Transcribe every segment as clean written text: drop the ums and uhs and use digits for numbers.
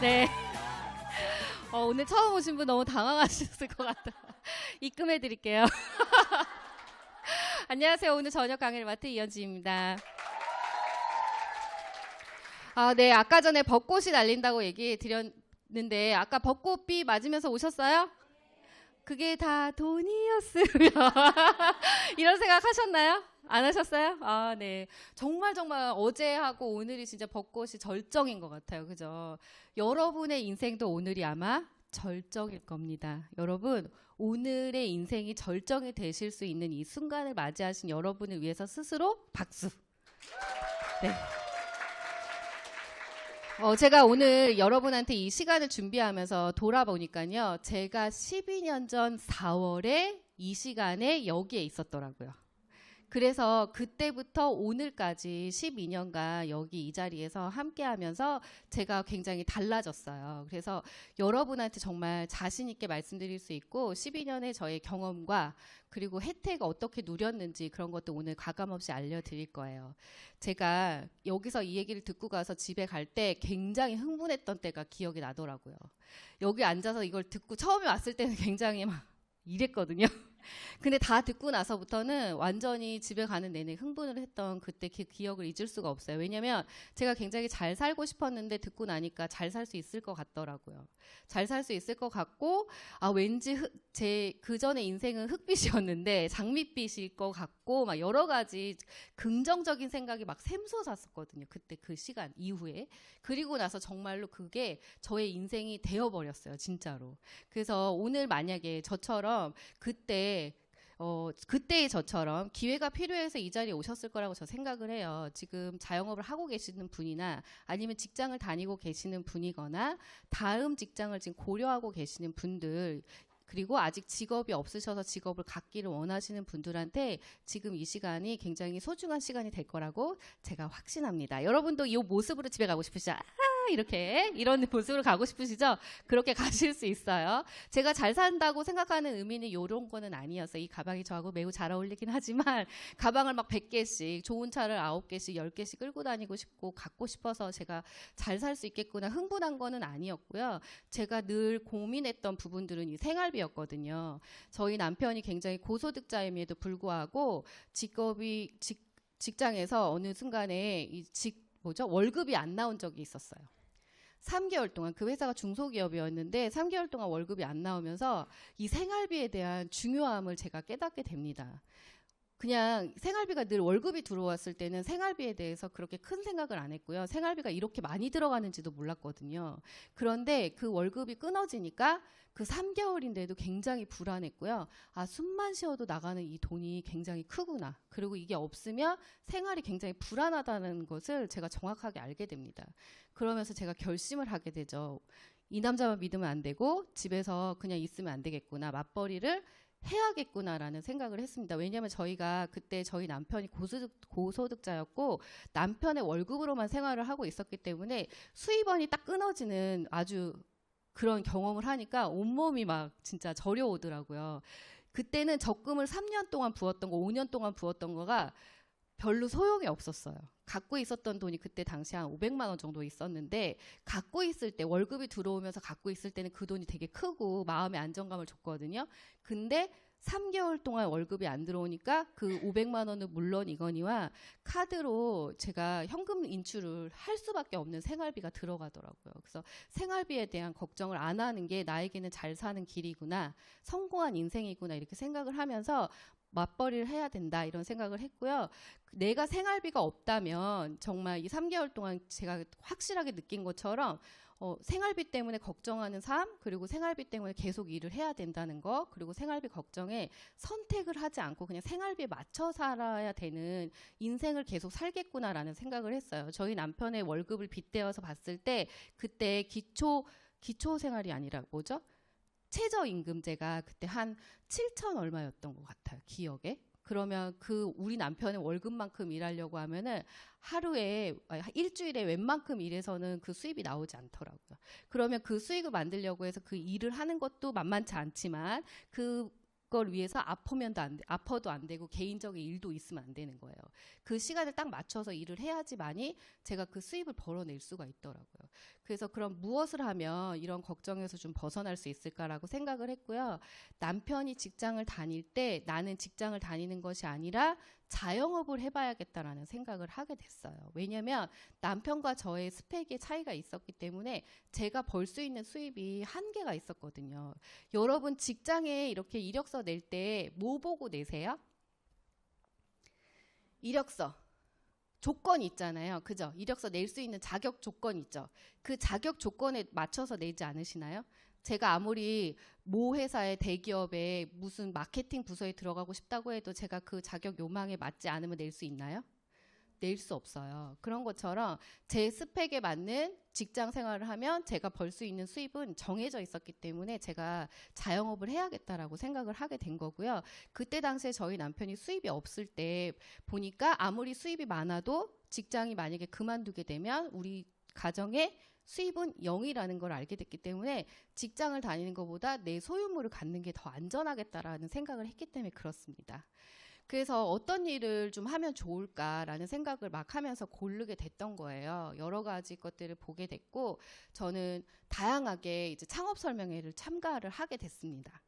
네. 오늘 처음 오신 분 너무 당황하셨을 것 같아. 입금해 드릴게요. 안녕하세요. 오늘 저녁 강의를 맡은 이현지입니다. 네. 아까 전에 벚꽃이 날린다고 얘기 드렸는데 아까 벚꽃비 맞으면서 오셨어요? 그게 다 돈이었으면 이런 생각 하셨나요? 안 하셨어요? 네. 정말 어제하고 오늘이 진짜 벚꽃이 절정인 것 같아요. 그죠? 여러분의 인생도 오늘이 아마 절정일 겁니다. 여러분, 오늘의 인생이 절정이 되실 수 있는 이 순간을 맞이하신 여러분을 위해서 스스로 박수. 네. 제가 오늘 여러분한테 이 시간을 준비하면서 돌아보니까요. 제가 12년 전 4월에 이 시간에 여기에 있었더라고요. 그래서 그때부터 오늘까지 12년간 여기 이 자리에서 함께 하면서 제가 굉장히 달라졌어요. 그래서 여러분한테 정말 자신 있게 말씀드릴 수 있고 12년의 저의 경험과 그리고 혜택을 어떻게 누렸는지 그런 것도 오늘 가감없이 알려드릴 거예요. 제가 여기서 이 얘기를 듣고 가서 집에 갈 때 굉장히 흥분했던 때가 기억이 나더라고요. 여기 앉아서 이걸 듣고 처음에 왔을 때는 굉장히 막 이랬거든요. 근데 다 듣고 나서부터는 완전히 집에 가는 내내 흥분을 했던 그때 그 기억을 잊을 수가 없어요. 왜냐면 제가 굉장히 잘 살고 싶었는데 듣고 나니까 잘 살 수 있을 것 같더라고요. 잘 살 수 있을 것 같고 왠지 제 그전의 인생은 흑빛이었는데 장밋빛일 것 같고 막 여러 가지 긍정적인 생각이 막 샘솟았었거든요. 그때 그 시간 이후에. 그리고 나서 정말로 그게 저의 인생이 되어버렸어요. 진짜로. 그래서 오늘 만약에 저처럼 그때의 저처럼 기회가 필요해서 이 자리에 오셨을 거라고 저 생각을 해요. 지금 자영업을 하고 계시는 분이나 아니면 직장을 다니고 계시는 분이거나 다음 직장을 지금 고려하고 계시는 분들 그리고 아직 직업이 없으셔서 직업을 갖기를 원하시는 분들한테 지금 이 시간이 굉장히 소중한 시간이 될 거라고 제가 확신합니다. 여러분도 이 모습으로 집에 가고 싶으시죠? 이런 모습으로 가고 싶으시죠? 그렇게 가실 수 있어요. 제가 잘 산다고 생각하는 의미는 이런 거는 아니었어요. 이 가방이 저하고 매우 잘 어울리긴 하지만 가방을 막 100개씩 좋은 차를 9개씩 10개씩 끌고 다니고 싶고 갖고 싶어서 제가 잘 살 수 있겠구나 흥분한 거는 아니었고요. 제가 늘 고민했던 부분들은 이 생활비였거든요. 저희 남편이 굉장히 고소득자임에도 불구하고 직장에서 어느 순간에 월급이 안 나온 적이 있었어요. 3개월 동안 그 회사가 중소기업이었는데 3개월 동안 월급이 안 나오면서 이 생활비에 대한 중요함을 제가 깨닫게 됩니다. 그냥 생활비가 늘 월급이 들어왔을 때는 생활비에 대해서 그렇게 큰 생각을 안 했고요. 생활비가 이렇게 많이 들어가는지도 몰랐거든요. 그런데 그 월급이 끊어지니까 그 3개월인데도 굉장히 불안했고요. 숨만 쉬어도 나가는 이 돈이 굉장히 크구나. 그리고 이게 없으면 생활이 굉장히 불안하다는 것을 제가 정확하게 알게 됩니다. 그러면서 제가 결심을 하게 되죠. 이 남자만 믿으면 안 되고 집에서 그냥 있으면 안 되겠구나. 맞벌이를 해야겠구나라는 생각을 했습니다. 왜냐하면 저희가 그때 저희 남편이 고소득자였고 남편의 월급으로만 생활을 하고 있었기 때문에 수입원이 딱 끊어지는 아주 그런 경험을 하니까 온몸이 막 진짜 저려오더라고요. 그때는 적금을 3년 동안 부었던 거, 5년 동안 부었던 거가 별로 소용이 없었어요. 갖고 있었던 돈이 그때 당시 한 500만 원 정도 있었는데 갖고 있을 때 월급이 들어오면서 갖고 있을 때는 그 돈이 되게 크고 마음의 안정감을 줬거든요. 근데 3개월 동안 월급이 안 들어오니까 그 500만 원은 물론이거니와 카드로 제가 현금 인출을 할 수밖에 없는 생활비가 들어가더라고요. 그래서 생활비에 대한 걱정을 안 하는 게 나에게는 잘 사는 길이구나, 성공한 인생이구나 이렇게 생각을 하면서 맞벌이를 해야 된다 이런 생각을 했고요. 내가 생활비가 없다면 정말 이 3개월 동안 제가 확실하게 느낀 것처럼 생활비 때문에 걱정하는 삶, 그리고 생활비 때문에 계속 일을 해야 된다는 거, 그리고 생활비 걱정에 선택을 하지 않고 그냥 생활비에 맞춰 살아야 되는 인생을 계속 살겠구나라는 생각을 했어요. 저희 남편의 월급을 빗대어서 봤을 때 그때 기초 생활이 아니라 최저임금제가 그때 한 7천 얼마였던 것 같아요. 기억에. 그러면 우리 남편의 월급만큼 일하려고 하면은 일주일에 웬만큼 일해서는 그 수입이 나오지 않더라고요. 그러면 그 수익을 만들려고 해서 그 일을 하는 것도 만만치 않지만 그걸 위해서 아파도 안 되고 개인적인 일도 있으면 안 되는 거예요. 그 시간을 딱 맞춰서 일을 해야지만이 제가 그 수입을 벌어낼 수가 있더라고요. 그래서 그럼 무엇을 하면 이런 걱정에서 좀 벗어날 수 있을까라고 생각을 했고요. 남편이 직장을 다닐 때 나는 직장을 다니는 것이 아니라 자영업을 해봐야겠다라는 생각을 하게 됐어요. 왜냐하면 남편과 저의 스펙의 차이가 있었기 때문에 제가 벌 수 있는 수입이 한계가 있었거든요. 여러분 직장에 이렇게 이력서 낼 때 뭐 보고 내세요? 이력서. 조건 있잖아요. 그죠? 이력서 낼 수 있는 자격 조건 있죠. 그 자격 조건에 맞춰서 내지 않으시나요? 제가 아무리 모 회사의 대기업에 무슨 마케팅 부서에 들어가고 싶다고 해도 제가 그 자격 요망에 맞지 않으면 낼 수 있나요? 낼 수 없어요. 그런 것처럼 제 스펙에 맞는 직장 생활을 하면 제가 벌 수 있는 수입은 정해져 있었기 때문에 제가 자영업을 해야겠다라고 생각을 하게 된 거고요. 그때 당시에 저희 남편이 수입이 없을 때 보니까 아무리 수입이 많아도 직장이 만약에 그만두게 되면 우리 가정의 수입은 0이라는 걸 알게 됐기 때문에 직장을 다니는 것보다 내 소유물을 갖는 게 더 안전하겠다라는 생각을 했기 때문에 그렇습니다. 그래서 어떤 일을 좀 하면 좋을까라는 생각을 막 하면서 고르게 됐던 거예요. 여러 가지 것들을 보게 됐고 저는 다양하게 이제 창업 설명회를 참가를 하게 됐습니다.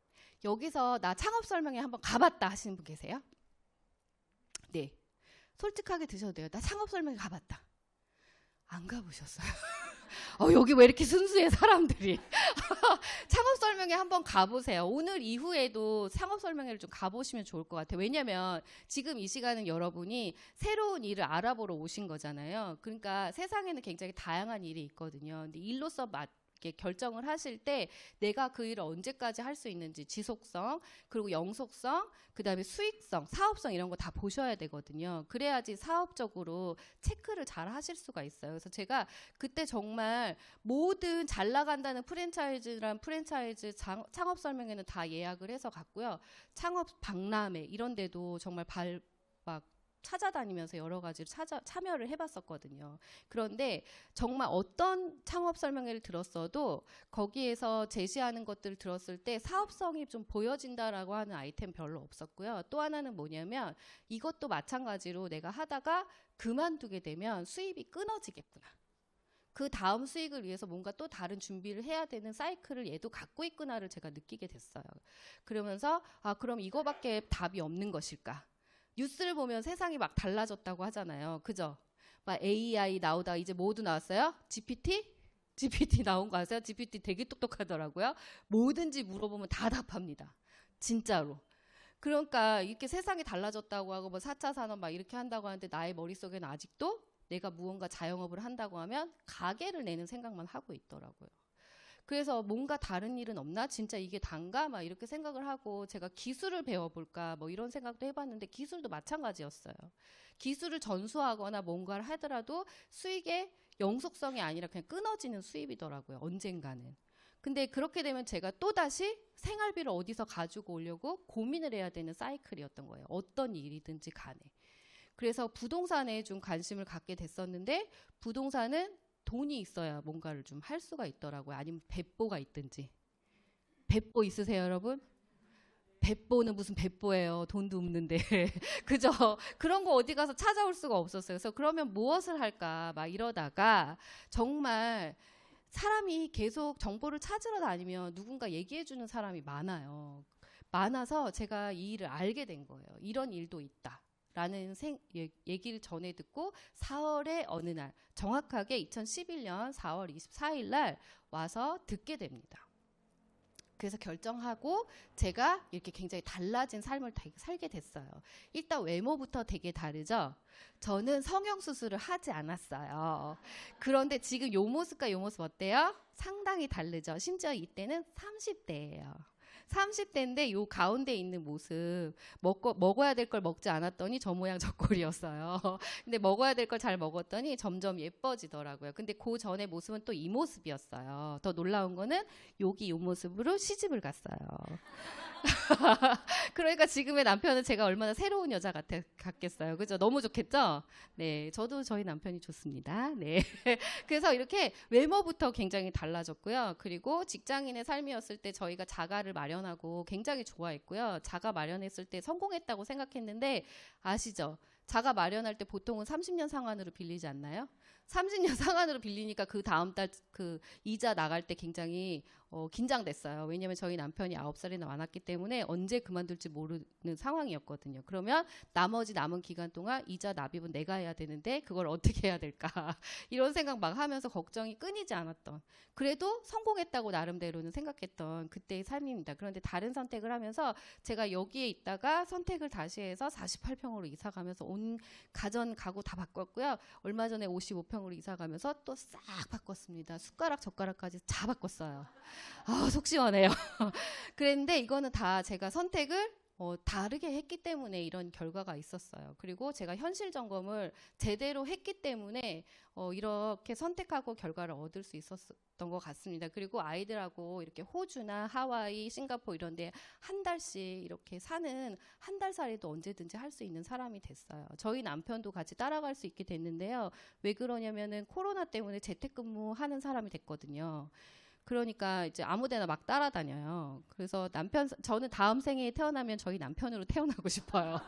여기서 나 창업 설명회 한번 가봤다 하시는 분 계세요? 네. 솔직하게 드셔도 돼요. 나 창업 설명회 가봤다. 안 가보셨어요? 여기 왜 이렇게 순수해 사람들이. 창업 설명회 한번 가보세요. 오늘 이후에도 창업 설명회를 좀 가보시면 좋을 것 같아요. 왜냐하면 지금 이 시간은 여러분이 새로운 일을 알아보러 오신 거잖아요. 그러니까 세상에는 굉장히 다양한 일이 있거든요. 근데 일로서 이렇게 결정을 하실 때 내가 그 일을 언제까지 할 수 있는지 지속성, 그리고 영속성, 그다음에 수익성, 사업성 이런 거 다 보셔야 되거든요. 그래야지 사업적으로 체크를 잘 하실 수가 있어요. 그래서 제가 그때 정말 모든 잘 나간다는 프랜차이즈란 프랜차이즈 창업 설명회는 다 예약을 해서 갔고요. 창업 박람회 이런 데도 정말 막 찾아다니면서 여러 가지를 참여를 해봤었거든요. 그런데 정말 어떤 창업 설명회를 들었어도 거기에서 제시하는 것들을 들었을 때 사업성이 좀 보여진다라고 하는 아이템 별로 없었고요. 또 하나는 뭐냐면 이것도 마찬가지로 내가 하다가 그만두게 되면 수입이 끊어지겠구나. 그 다음 수익을 위해서 뭔가 또 다른 준비를 해야 되는 사이클을 얘도 갖고 있구나를 제가 느끼게 됐어요. 그러면서 그럼 이거밖에 답이 없는 것일까? 뉴스를 보면 세상이 막 달라졌다고 하잖아요. 그죠? 막 AI 나오다 이제 모두 나왔어요? GPT 나온 거 아세요? GPT 되게 똑똑하더라고요. 뭐든지 물어보면 다 답합니다. 진짜로. 그러니까 이렇게 세상이 달라졌다고 하고 뭐 4차 산업 막 이렇게 한다고 하는데 나의 머릿속에는 아직도 내가 무언가 자영업을 한다고 하면 가게를 내는 생각만 하고 있더라고요. 그래서 뭔가 다른 일은 없나? 진짜 이게 단가? 막 이렇게 생각을 하고 제가 기술을 배워볼까? 뭐 이런 생각도 해봤는데 기술도 마찬가지였어요. 기술을 전수하거나 뭔가를 하더라도 수익의 영속성이 아니라 그냥 끊어지는 수입이더라고요. 언젠가는. 근데 그렇게 되면 제가 또다시 생활비를 어디서 가지고 오려고 고민을 해야 되는 사이클이었던 거예요. 어떤 일이든지 간에. 그래서 부동산에 좀 관심을 갖게 됐었는데 부동산은 돈이 있어야 뭔가를 좀 할 수가 있더라고요. 아니면 배보가 있든지. 배보 있으세요, 여러분? 배보는 무슨 배보예요. 돈도 없는데. 그죠? 그런 거 어디 가서 찾아올 수가 없었어요. 그래서 그러면 무엇을 할까 막 이러다가 정말 사람이 계속 정보를 찾으러 다니면 누군가 얘기해 주는 사람이 많아요. 많아서 제가 이 일을 알게 된 거예요. 이런 일도 있다. 라는 얘기를 전해 듣고 4월의 어느 날 정확하게 2011년 4월 24일 날 와서 듣게 됩니다. 그래서 결정하고 제가 이렇게 굉장히 달라진 삶을 살게 됐어요. 일단 외모부터 되게 다르죠. 저는 성형수술을 하지 않았어요. 그런데 지금 요 모습과 요 모습 어때요? 상당히 다르죠. 심지어 이때는 30대예요. 30대인데 요 가운데 있는 모습 먹어야 될 걸 먹지 않았더니 저 모양 저 꼴이었어요. 근데 먹어야 될 걸 잘 먹었더니 점점 예뻐지더라고요. 근데 그 전의 모습은 또 이 모습이었어요. 더 놀라운 거는 여기 이 모습으로 시집을 갔어요. 그러니까 지금의 남편은 제가 얼마나 새로운 여자 같겠어요. 그죠? 너무 좋겠죠? 네. 저도 저희 남편이 좋습니다. 네. 그래서 이렇게 외모부터 굉장히 달라졌고요. 그리고 직장인의 삶이었을 때 저희가 자가를 마련하고 굉장히 좋아했고요. 자가 마련했을 때 성공했다고 생각했는데 아시죠? 자가 마련할 때 보통은 30년 상환으로 빌리지 않나요? 30년 상환으로 빌리니까 그 다음 달 그 이자 나갈 때 굉장히 긴장됐어요. 왜냐하면 저희 남편이 9살이나 많았기 때문에 언제 그만둘지 모르는 상황이었거든요. 그러면 나머지 남은 기간 동안 이자 납입은 내가 해야 되는데 그걸 어떻게 해야 될까 이런 생각 막 하면서 걱정이 끊이지 않았던, 그래도 성공했다고 나름대로는 생각했던 그때의 삶입니다. 그런데 다른 선택을 하면서 제가 여기에 있다가 선택을 다시 해서 48평으로 이사 가면서 온 가구 다 바꿨고요. 얼마 전에 55평으로 이사 가면서 또 싹 바꿨습니다. 숟가락 젓가락까지 다 바꿨어요. 아, 속 시원해요. 그랬는데 이거는 다 제가 선택을 다르게 했기 때문에 이런 결과가 있었어요. 그리고 제가 현실 점검을 제대로 했기 때문에 이렇게 선택하고 결과를 얻을 수 있었던 것 같습니다. 그리고 아이들하고 이렇게 호주나 하와이, 싱가포르 이런 데 한 달씩 이렇게 사는 한 달 살이도 언제든지 할 수 있는 사람이 됐어요. 저희 남편도 같이 따라갈 수 있게 됐는데요. 왜 그러냐면은 코로나 때문에 재택근무하는 사람이 됐거든요. 그러니까 이제 아무데나 막 따라다녀요. 그래서 저는 다음 생에 태어나면 저희 남편으로 태어나고 싶어요.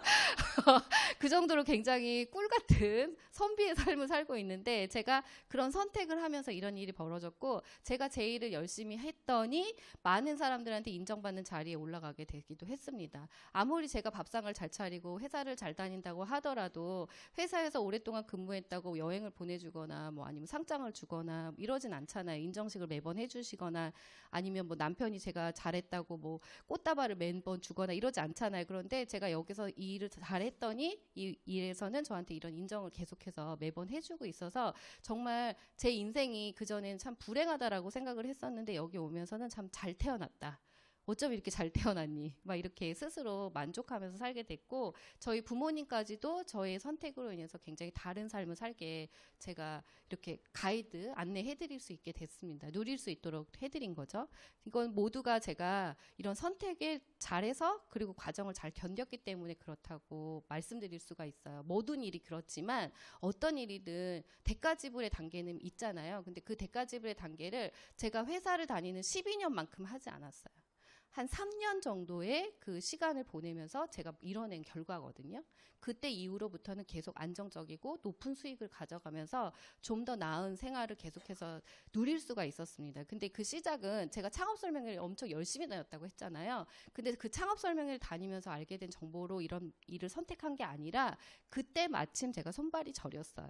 그 정도로 굉장히 꿀 같은 선비의 삶을 살고 있는데, 제가 그런 선택을 하면서 이런 일이 벌어졌고, 제가 제 일을 열심히 했더니 많은 사람들한테 인정받는 자리에 올라가게 되기도 했습니다. 아무리 제가 밥상을 잘 차리고 회사를 잘 다닌다고 하더라도 회사에서 오랫동안 근무했다고 여행을 보내주거나 뭐 아니면 상장을 주거나 이러진 않잖아요. 인정식을 매번 해주시거나 아니면 뭐 남편이 제가 잘했다고 뭐 꽃다발을 매번 주거나 이러지 않잖아요. 그런데 제가 여기서 이 일을 잘했더니 이 일에서는 저한테 이런 인정을 계속해서 매번 해주고 있어서 정말 제 인생이 그전에는 참 불행하다라고 생각을 했었는데 여기 오면서는 참 잘 태어났다. 어쩜 이렇게 잘 태어났니? 막 이렇게 스스로 만족하면서 살게 됐고, 저희 부모님까지도 저의 선택으로 인해서 굉장히 다른 삶을 살게 제가 이렇게 가이드, 안내해드릴 수 있게 됐습니다. 누릴 수 있도록 해드린 거죠. 이건 모두가 제가 이런 선택을 잘해서 그리고 과정을 잘 견뎠기 때문에 그렇다고 말씀드릴 수가 있어요. 모든 일이 그렇지만 어떤 일이든 대가 지불의 단계는 있잖아요. 근데 그 대가 지불의 단계를 제가 회사를 다니는 12년만큼 하지 않았어요. 한 3년 정도의 그 시간을 보내면서 제가 이뤄낸 결과거든요. 그때 이후로부터는 계속 안정적이고 높은 수익을 가져가면서 좀 더 나은 생활을 계속해서 누릴 수가 있었습니다. 근데 그 시작은 제가 창업 설명회를 엄청 열심히 다녔다고 했잖아요. 근데 그 창업 설명회를 다니면서 알게 된 정보로 이런 일을 선택한 게 아니라 그때 마침 제가 손발이 저렸어요.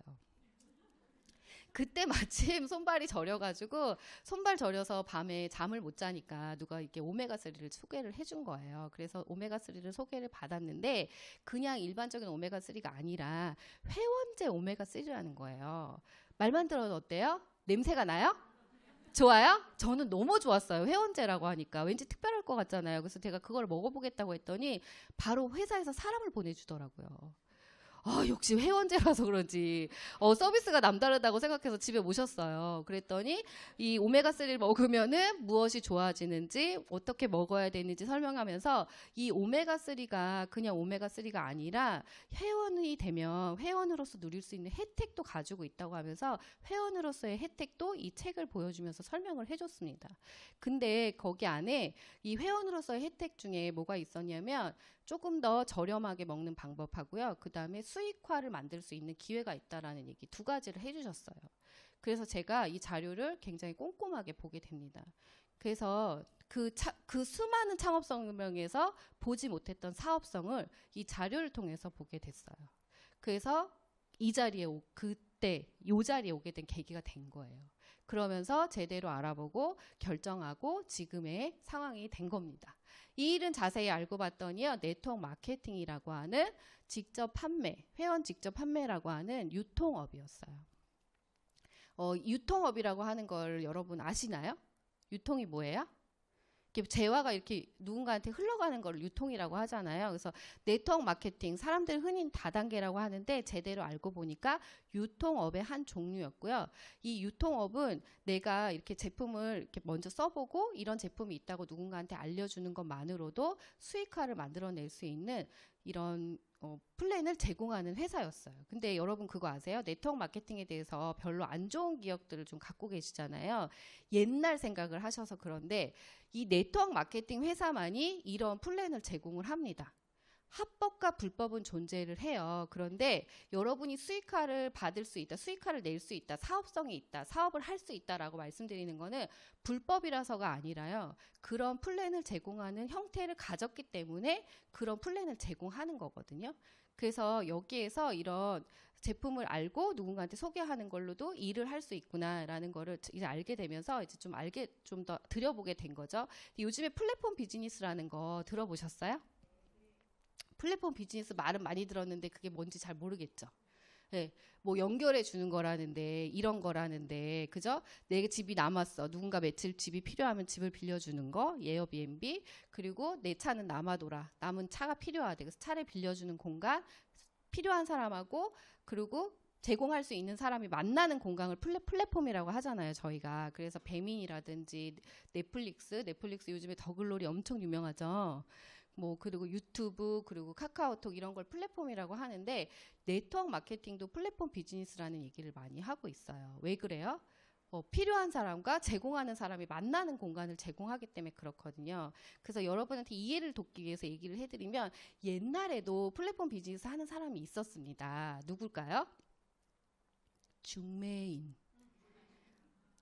그때 마침 손발이 저려가지고 손발 저려서 밤에 잠을 못 자니까 누가 이렇게 오메가3를 소개를 해준 거예요. 그래서 오메가3를 소개를 받았는데 그냥 일반적인 오메가3가 아니라 회원제 오메가3라는 거예요. 말만 들어도 어때요? 냄새가 나요? 좋아요? 저는 너무 좋았어요. 회원제라고 하니까 왠지 특별할 것 같잖아요. 그래서 제가 그걸 먹어보겠다고 했더니 바로 회사에서 사람을 보내주더라고요. 역시 회원제라서 그런지 서비스가 남다르다고 생각해서 집에 모셨어요. 그랬더니 이 오메가3를 먹으면은 무엇이 좋아지는지 어떻게 먹어야 되는지 설명하면서 이 오메가3가 그냥 오메가3가 아니라 회원이 되면 회원으로서 누릴 수 있는 혜택도 가지고 있다고 하면서 회원으로서의 혜택도 이 책을 보여주면서 설명을 해줬습니다. 근데 거기 안에 이 회원으로서의 혜택 중에 뭐가 있었냐면 조금 더 저렴하게 먹는 방법하고요. 그 다음에 수익화를 만들 수 있는 기회가 있다라는 얘기 두 가지를 해주셨어요. 그래서 제가 이 자료를 굉장히 꼼꼼하게 보게 됩니다. 그래서 그 수많은 창업 설명에서 보지 못했던 사업성을 이 자료를 통해서 보게 됐어요. 그래서 이 자리에 그때 이 자리에 오게 된 계기가 된 거예요. 그러면서 제대로 알아보고 결정하고 지금의 상황이 된 겁니다. 이 일은 자세히 알고 봤더니요, 네트워크 마케팅이라고 하는 직접 판매, 회원 직접 판매라고 하는 유통업이었어요. 유통업이라고 하는 걸 여러분 아시나요? 유통이 뭐예요? 이렇게 재화가 이렇게 누군가한테 흘러가는 걸 유통이라고 하잖아요. 그래서 네트워크 마케팅, 사람들 흔히 다단계라고 하는데 제대로 알고 보니까 유통업의 한 종류였고요. 이 유통업은 내가 이렇게 제품을 이렇게 먼저 써보고 이런 제품이 있다고 누군가한테 알려주는 것만으로도 수익화를 만들어낼 수 있는 이런 플랜을 제공하는 회사였어요. 근데 여러분 그거 아세요? 네트워크 마케팅에 대해서 별로 안 좋은 기억들을 좀 갖고 계시잖아요. 옛날 생각을 하셔서 그런데 이 네트워크 마케팅 회사만이 이런 플랜을 제공을 합니다. 합법과 불법은 존재를 해요. 그런데 여러분이 수익화를 받을 수 있다, 수익화를 낼 수 있다, 사업성이 있다, 사업을 할 수 있다라고 말씀드리는 거는 불법이라서가 아니라요. 그런 플랜을 제공하는 형태를 가졌기 때문에 그런 플랜을 제공하는 거거든요. 그래서 여기에서 이런 제품을 알고 누군가한테 소개하는 걸로도 일을 할 수 있구나라는 거를 이제 알게 되면서 이제 좀 더 들여보게 된 거죠. 요즘에 플랫폼 비즈니스라는 거 들어보셨어요? 플랫폼 비즈니스 말은 많이 들었는데 그게 뭔지 잘 모르겠죠. 네, 뭐 연결해 주는 거라는데 이런 거라는데 그죠? 내 집이 남았어. 누군가 며칠 집이 필요하면 집을 빌려주는 거, 에어비앤비. 그리고 내 차는 남아돌아. 남은 차가 필요하대. 그래서 차를 빌려주는 공간, 필요한 사람하고 그리고 제공할 수 있는 사람이 만나는 공간을 플랫폼이라고 하잖아요, 저희가. 그래서 배민이라든지 넷플릭스 요즘에 더글로리 엄청 유명하죠. 뭐 그리고 유튜브 그리고 카카오톡 이런 걸 플랫폼이라고 하는데 네트워크 마케팅도 플랫폼 비즈니스라는 얘기를 많이 하고 있어요. 왜 그래요? 필요한 사람과 제공하는 사람이 만나는 공간을 제공하기 때문에 그렇거든요. 그래서 여러분한테 이해를 돕기 위해서 얘기를 해드리면 옛날에도 플랫폼 비즈니스 하는 사람이 있었습니다. 누굴까요?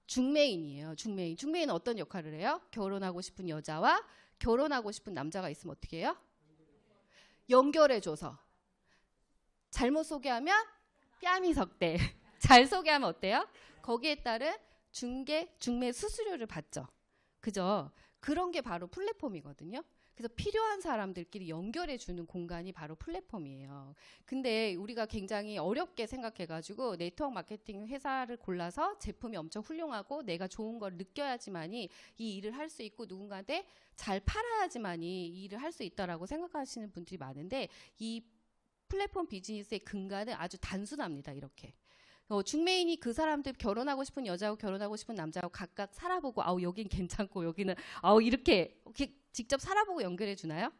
중매인이에요. 중매인은 어떤 역할을 해요? 결혼하고 싶은 여자와 결혼하고 싶은 남자가 있으면 어떻게 해요? 연결해줘서. 잘못 소개하면 뺨이 석대. 잘 소개하면 어때요? 거기에 따른 중매 수수료를 받죠. 그죠? 그런 게 바로 플랫폼이거든요. 그래서 필요한 사람들끼리 연결해 주는 공간이 바로 플랫폼이에요. 근데 우리가 굉장히 어렵게 생각해가지고 네트워크 마케팅 회사를 골라서 제품이 엄청 훌륭하고 내가 좋은 걸 느껴야지만이 이 일을 할 수 있고 누군가한테 잘 팔아야지만이 이 일을 할 수 있다라고 생각하시는 분들이 많은데 이 플랫폼 비즈니스의 근간은 아주 단순합니다. 이렇게. 중매인이 그 사람들 결혼하고 싶은 여자하고 결혼하고 싶은 남자하고 각각 살아보고 아우 여긴 괜찮고 여기는 아우 이렇게 직접 살아보고 연결해 주나요?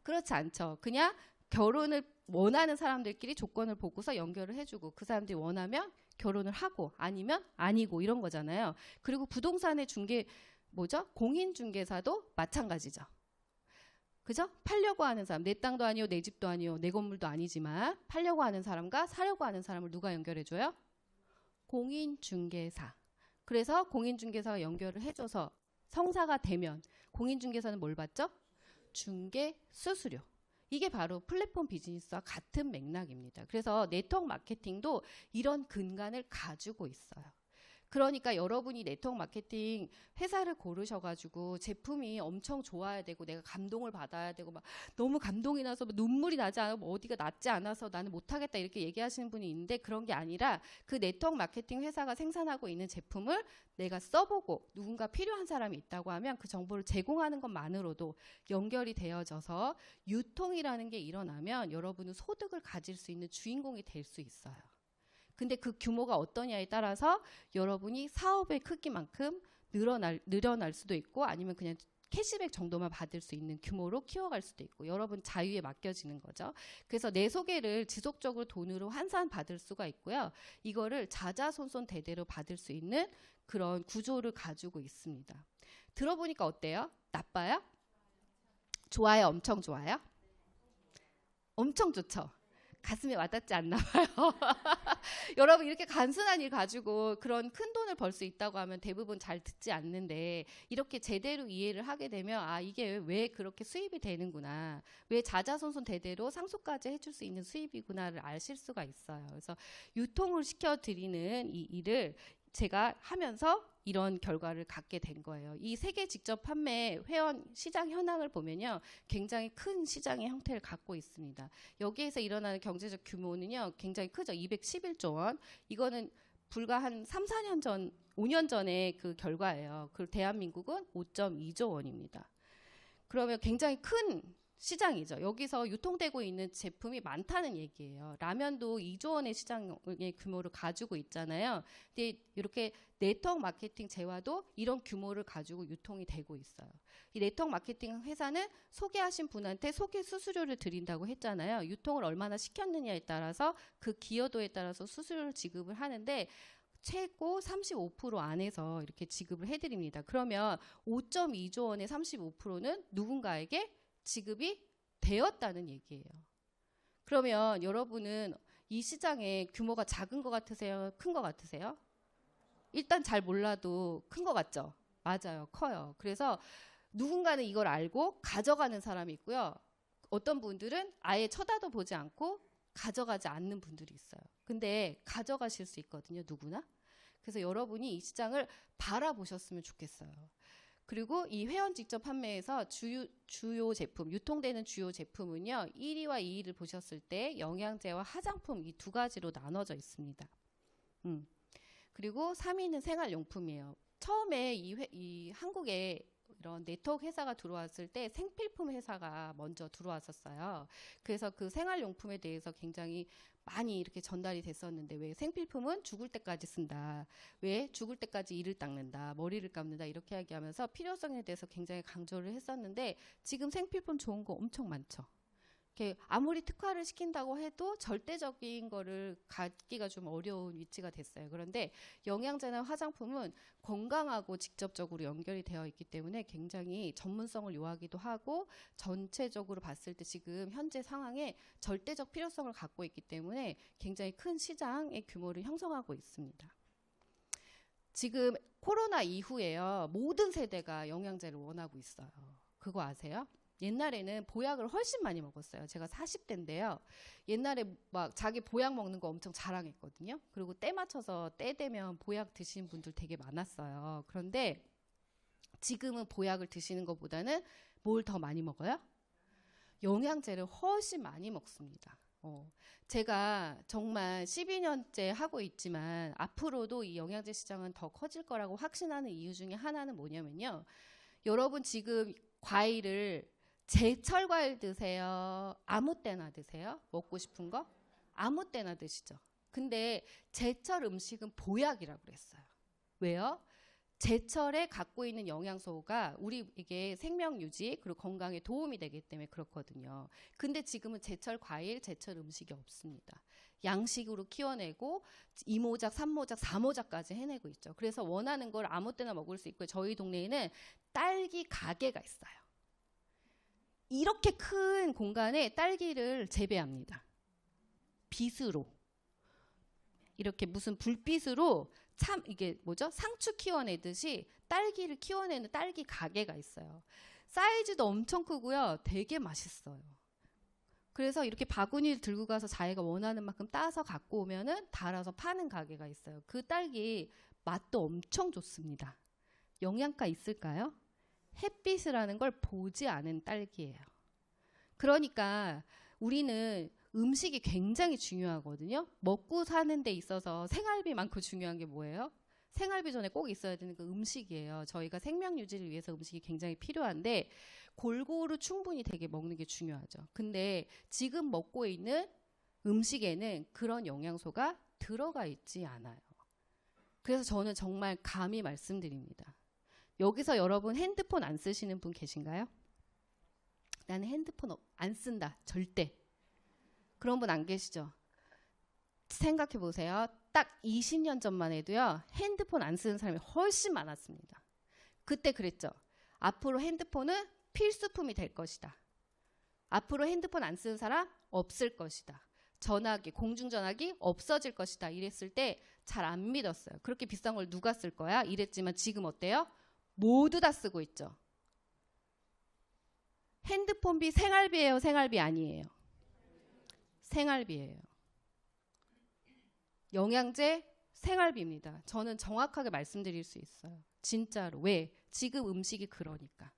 그렇지 않죠. 그냥 결혼을 원하는 사람들끼리 조건을 보고서 연결을 해주고 그 사람들이 원하면 결혼을 하고 아니면 아니고 이런 거잖아요. 그리고 부동산의 공인중개사도 마찬가지죠. 그죠? 팔려고 하는 사람, 내 땅도 아니요, 내 집도 아니요, 내 건물도 아니지만 팔려고 하는 사람과 사려고 하는 사람을 누가 연결해줘요? 공인중개사. 그래서 공인중개사가 연결을 해줘서 성사가 되면 공인중개사는 뭘 받죠? 중개 수수료. 이게 바로 플랫폼 비즈니스와 같은 맥락입니다. 그래서 네트워크 마케팅도 이런 근간을 가지고 있어요. 그러니까 여러분이 네트워크 마케팅 회사를 고르셔가지고 제품이 엄청 좋아야 되고 내가 감동을 받아야 되고 막 너무 감동이 나서 눈물이 나지 않아 어디가 낫지 않아서 나는 못하겠다 이렇게 얘기하시는 분이 있는데 그런 게 아니라 그 네트워크 마케팅 회사가 생산하고 있는 제품을 내가 써보고 누군가 필요한 사람이 있다고 하면 그 정보를 제공하는 것만으로도 연결이 되어져서 유통이라는 게 일어나면 여러분은 소득을 가질 수 있는 주인공이 될 수 있어요. 근데 그 규모가 어떠냐에 따라서 여러분이 사업의 크기만큼 늘어날 수도 있고 아니면 그냥 캐시백 정도만 받을 수 있는 규모로 키워갈 수도 있고 여러분 자유에 맡겨지는 거죠. 그래서 내 소개를 지속적으로 돈으로 환산받을 수가 있고요. 이거를 자자손손 대대로 받을 수 있는 그런 구조를 가지고 있습니다. 들어보니까 어때요? 나빠요? 좋아요? 엄청 좋아요? 엄청 좋죠? 가슴에 와닿지 않나 봐요. 여러분 이렇게 간순한 일 가지고 그런 큰 돈을 벌 수 있다고 하면 대부분 잘 듣지 않는데 이렇게 제대로 이해를 하게 되면 아 이게 왜 그렇게 수입이 되는구나. 왜 자자손손 대대로 상속까지 해줄 수 있는 수입이구나를 아실 수가 있어요. 그래서 유통을 시켜드리는 이 일을 제가 하면서 이런 결과를 갖게 된 거예요. 이 세계 직접 판매 회원 시장 현황을 보면요. 굉장히 큰 시장의 형태를 갖고 있습니다. 여기에서 일어나는 경제적 규모는요. 굉장히 크죠. 211조 원. 이거는 불과 한 3, 4년 전 5년 전에 그 결과예요. 그 대한민국은 5.2조 원입니다. 그러면 굉장히 큰 시장이죠. 여기서 유통되고 있는 제품이 많다는 얘기예요. 라면도 2조 원의 시장의 규모를 가지고 있잖아요. 근데 이렇게 네트워크 마케팅 재화도 이런 규모를 가지고 유통이 되고 있어요. 이 네트워크 마케팅 회사는 소개하신 분한테 소개 수수료를 드린다고 했잖아요. 유통을 얼마나 시켰느냐에 따라서 그 기여도에 따라서 수수료를 지급을 하는데 최고 35% 안에서 이렇게 지급을 해드립니다. 그러면 5.2조 원의 35%는 누군가에게 지급이 되었다는 얘기예요. 그러면 여러분은 이 시장의 규모가 작은 것 같으세요? 큰 것 같으세요? 일단 잘 몰라도 큰 것 같죠? 맞아요. 커요. 그래서 누군가는 이걸 알고 가져가는 사람이 있고요. 어떤 분들은 아예 쳐다도 보지 않고 가져가지 않는 분들이 있어요. 근데 가져가실 수 있거든요. 누구나. 그래서 여러분이 이 시장을 바라보셨으면 좋겠어요. 그리고 이 회원 직접 판매에서 주요 제품, 유통되는 주요 제품은요. 1위와 2위를 보셨을 때 영양제와 화장품 이 두 가지로 나눠져 있습니다. 그리고 3위는 생활용품이에요. 처음에 이 한국에 이런 네트워크 회사가 들어왔을 때 생필품 회사가 먼저 들어왔었어요. 그래서 그 생활용품에 대해서 굉장히 많이 이렇게 전달이 됐었는데 왜 생필품은 죽을 때까지 쓴다. 왜 죽을 때까지 이를 닦는다. 머리를 감는다. 이렇게 이야기하면서 필요성에 대해서 굉장히 강조를 했었는데 지금 생필품 좋은 거 엄청 많죠. 아무리 특화를 시킨다고 해도 절대적인 거를 갖기가 좀 어려운 위치가 됐어요. 그런데 영양제나 화장품은 건강하고 직접적으로 연결이 되어 있기 때문에 굉장히 전문성을 요하기도 하고 전체적으로 봤을 때 지금 현재 상황에 절대적 필요성을 갖고 있기 때문에 굉장히 큰 시장의 규모를 형성하고 있습니다. 지금 코로나 이후에요. 모든 세대가 영양제를 원하고 있어요. 그거 아세요? 옛날에는 보약을 훨씬 많이 먹었어요. 제가 40대인데요. 옛날에 막 자기 보약 먹는 거 엄청 자랑했거든요. 그리고 때 맞춰서 때 되면 보약 드시는 분들 되게 많았어요. 그런데 지금은 보약을 드시는 것보다는 뭘 더 많이 먹어요? 영양제를 훨씬 많이 먹습니다. 제가 정말 12년째 하고 있지만 앞으로도 이 영양제 시장은 더 커질 거라고 확신하는 이유 중에 하나는 뭐냐면요. 여러분 지금 과일을 제철 과일 드세요? 아무 때나 드세요? 먹고 싶은 거? 아무 때나 드시죠. 근데 제철 음식은 보약이라고 그랬어요. 왜요? 제철에 갖고 있는 영양소가 우리에게 생명 유지 그리고 건강에 도움이 되기 때문에 그렇거든요. 근데 지금은 제철 과일, 제철 음식이 없습니다. 양식으로 키워내고 2모작, 3모작, 4모작까지 해내고 있죠. 그래서 원하는 걸 아무 때나 먹을 수 있고 저희 동네에는 딸기 가게가 있어요. 이렇게 큰 공간에 딸기를 재배합니다. 빛으로. 이렇게 무슨 불빛으로 참 이게 뭐죠? 상추 키워내듯이 딸기를 키워내는 딸기 가게가 있어요. 사이즈도 엄청 크고요. 되게 맛있어요. 그래서 이렇게 바구니를 들고 가서 자기가 원하는 만큼 따서 갖고 오면은 달아서 파는 가게가 있어요. 그 딸기 맛도 엄청 좋습니다. 영양가 있을까요? 햇빛이라는 걸 보지 않은 딸기예요. 그러니까 우리는 음식이 굉장히 중요하거든요. 먹고 사는 데 있어서 생활비 많고 중요한 게 뭐예요? 생활비 전에 꼭 있어야 되는 그 음식이에요. 저희가 생명 유지를 위해서 음식이 굉장히 필요한데 골고루 충분히 되게 먹는 게 중요하죠. 근데 지금 먹고 있는 음식에는 그런 영양소가 들어가 있지 않아요. 그래서 저는 정말 감히 말씀드립니다. 여기서 여러분 핸드폰 안 쓰시는 분 계신가요? 나는 핸드폰 안 쓴다. 절대. 그런 분 안 계시죠? 생각해 보세요. 딱 20년 전만 해도요. 핸드폰 안 쓰는 사람이 훨씬 많았습니다. 그때 그랬죠. 앞으로 핸드폰은 필수품이 될 것이다. 앞으로 핸드폰 안 쓰는 사람 없을 것이다. 전화기, 공중전화기 없어질 것이다. 이랬을 때 잘 안 믿었어요. 그렇게 비싼 걸 누가 쓸 거야? 이랬지만 지금 어때요? 모두 다 쓰고 있죠. 핸드폰비 생활비예요? 생활비 아니에요? 생활비예요. 영양제 생활비입니다. 저는 정확하게 말씀드릴 수 있어요. 진짜로. 왜? 지금 음식이 그러니까.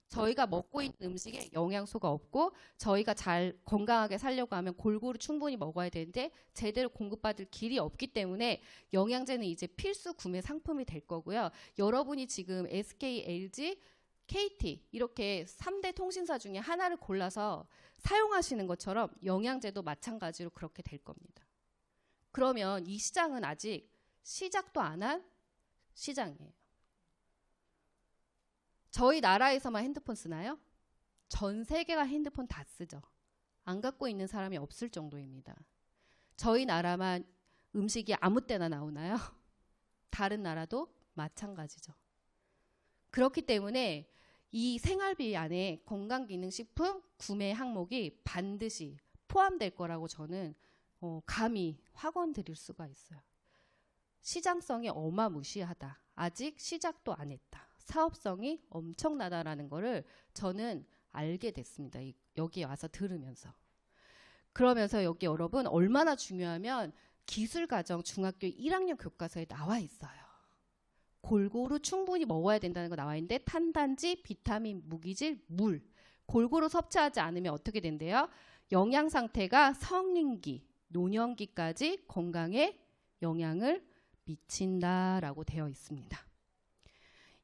저희가 먹고 있는 음식에 영양소가 없고 저희가 잘 건강하게 살려고 하면 골고루 충분히 먹어야 되는데 제대로 공급받을 길이 없기 때문에 영양제는 이제 필수 구매 상품이 될 거고요. 여러분이 지금 SK, LG, KT 이렇게 3대 통신사 중에 하나를 골라서 사용하시는 것처럼 영양제도 마찬가지로 그렇게 될 겁니다. 그러면 이 시장은 아직 시작도 안 한 시장이에요. 저희 나라에서만 핸드폰 쓰나요? 전 세계가 핸드폰 다 쓰죠. 안 갖고 있는 사람이 없을 정도입니다. 저희 나라만 음식이 아무 때나 나오나요? 다른 나라도 마찬가지죠. 그렇기 때문에 이 생활비 안에 건강기능식품 구매 항목이 반드시 포함될 거라고 저는 감히 확언드릴 수가 있어요. 시장성이 어마무시하다. 아직 시작도 안 했다. 사업성이 엄청나다라는 거를 저는 알게 됐습니다. 여기 와서 들으면서. 그러면서 여기 여러분 얼마나 중요하면 기술과정 중학교 1학년 교과서에 나와 있어요. 골고루 충분히 먹어야 된다는 거 나와 있는데 탄단지, 비타민, 무기질, 물. 골고루 섭취하지 않으면 어떻게 된대요? 영양 상태가 성인기, 노년기까지 건강에 영향을 미친다라고 되어 있습니다.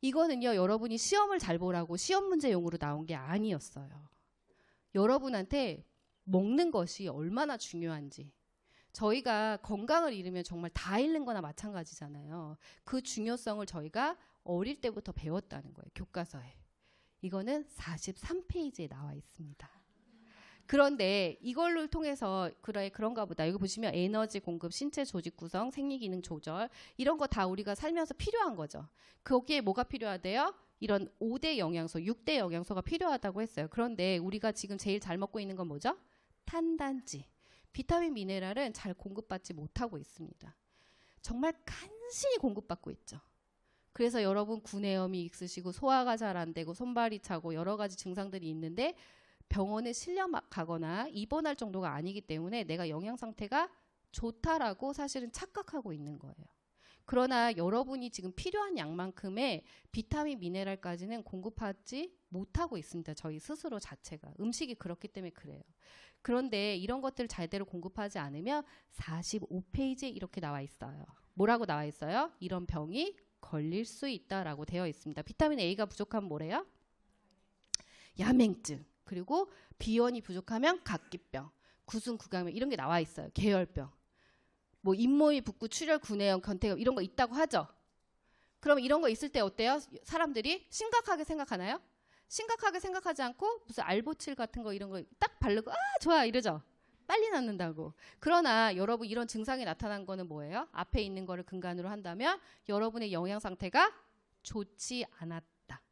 이거는요, 여러분이 시험을 잘 보라고 시험 문제용으로 나온 게 아니었어요. 여러분한테 먹는 것이 얼마나 중요한지. 저희가 건강을 잃으면 정말 다 잃는 거나 마찬가지잖아요. 그 중요성을 저희가 어릴 때부터 배웠다는 거예요, 교과서에. 이거는 43페이지에 나와 있습니다. 그런데 이걸로 통해서 그래 그런가 보다. 여기 보시면 에너지 공급, 신체 조직 구성, 생리기능 조절 이런 거 다 우리가 살면서 필요한 거죠. 거기에 뭐가 필요하대요? 이런 5대 영양소, 6대 영양소가 필요하다고 했어요. 그런데 우리가 지금 제일 잘 먹고 있는 건 뭐죠? 탄단지. 비타민, 미네랄은 잘 공급받지 못하고 있습니다. 정말 간신히 공급받고 있죠. 그래서 여러분 구내염이 있으시고 소화가 잘 안 되고 손발이 차고 여러 가지 증상들이 있는데 병원에 실려 가거나 입원할 정도가 아니기 때문에 내가 영양 상태가 좋다라고 사실은 착각하고 있는 거예요. 그러나 여러분이 지금 필요한 양만큼의 비타민, 미네랄까지는 공급하지 못하고 있습니다. 저희 스스로 자체가. 음식이 그렇기 때문에 그래요. 그런데 이런 것들을 제대로 공급하지 않으면 45페이지에 이렇게 나와 있어요. 뭐라고 나와 있어요? 이런 병이 걸릴 수 있다라고 되어 있습니다. 비타민 A가 부족하면 뭐래요? 야맹증. 그리고 비원이 부족하면 각기병, 구순, 구강염 이런 게 나와 있어요. 계열병. 뭐 잇몸이 붓고 출혈, 구내염, 견태염 이런 거 있다고 하죠. 그럼 이런 거 있을 때 어때요? 사람들이 심각하게 생각하나요? 심각하게 생각하지 않고 무슨 알보칠 같은 거 이런 거 딱 바르고 아 좋아 이러죠. 빨리 낫는다고. 그러나 여러분 이런 증상이 나타난 거는 뭐예요? 앞에 있는 거를 근간으로 한다면 여러분의 영양 상태가 좋지 않았다.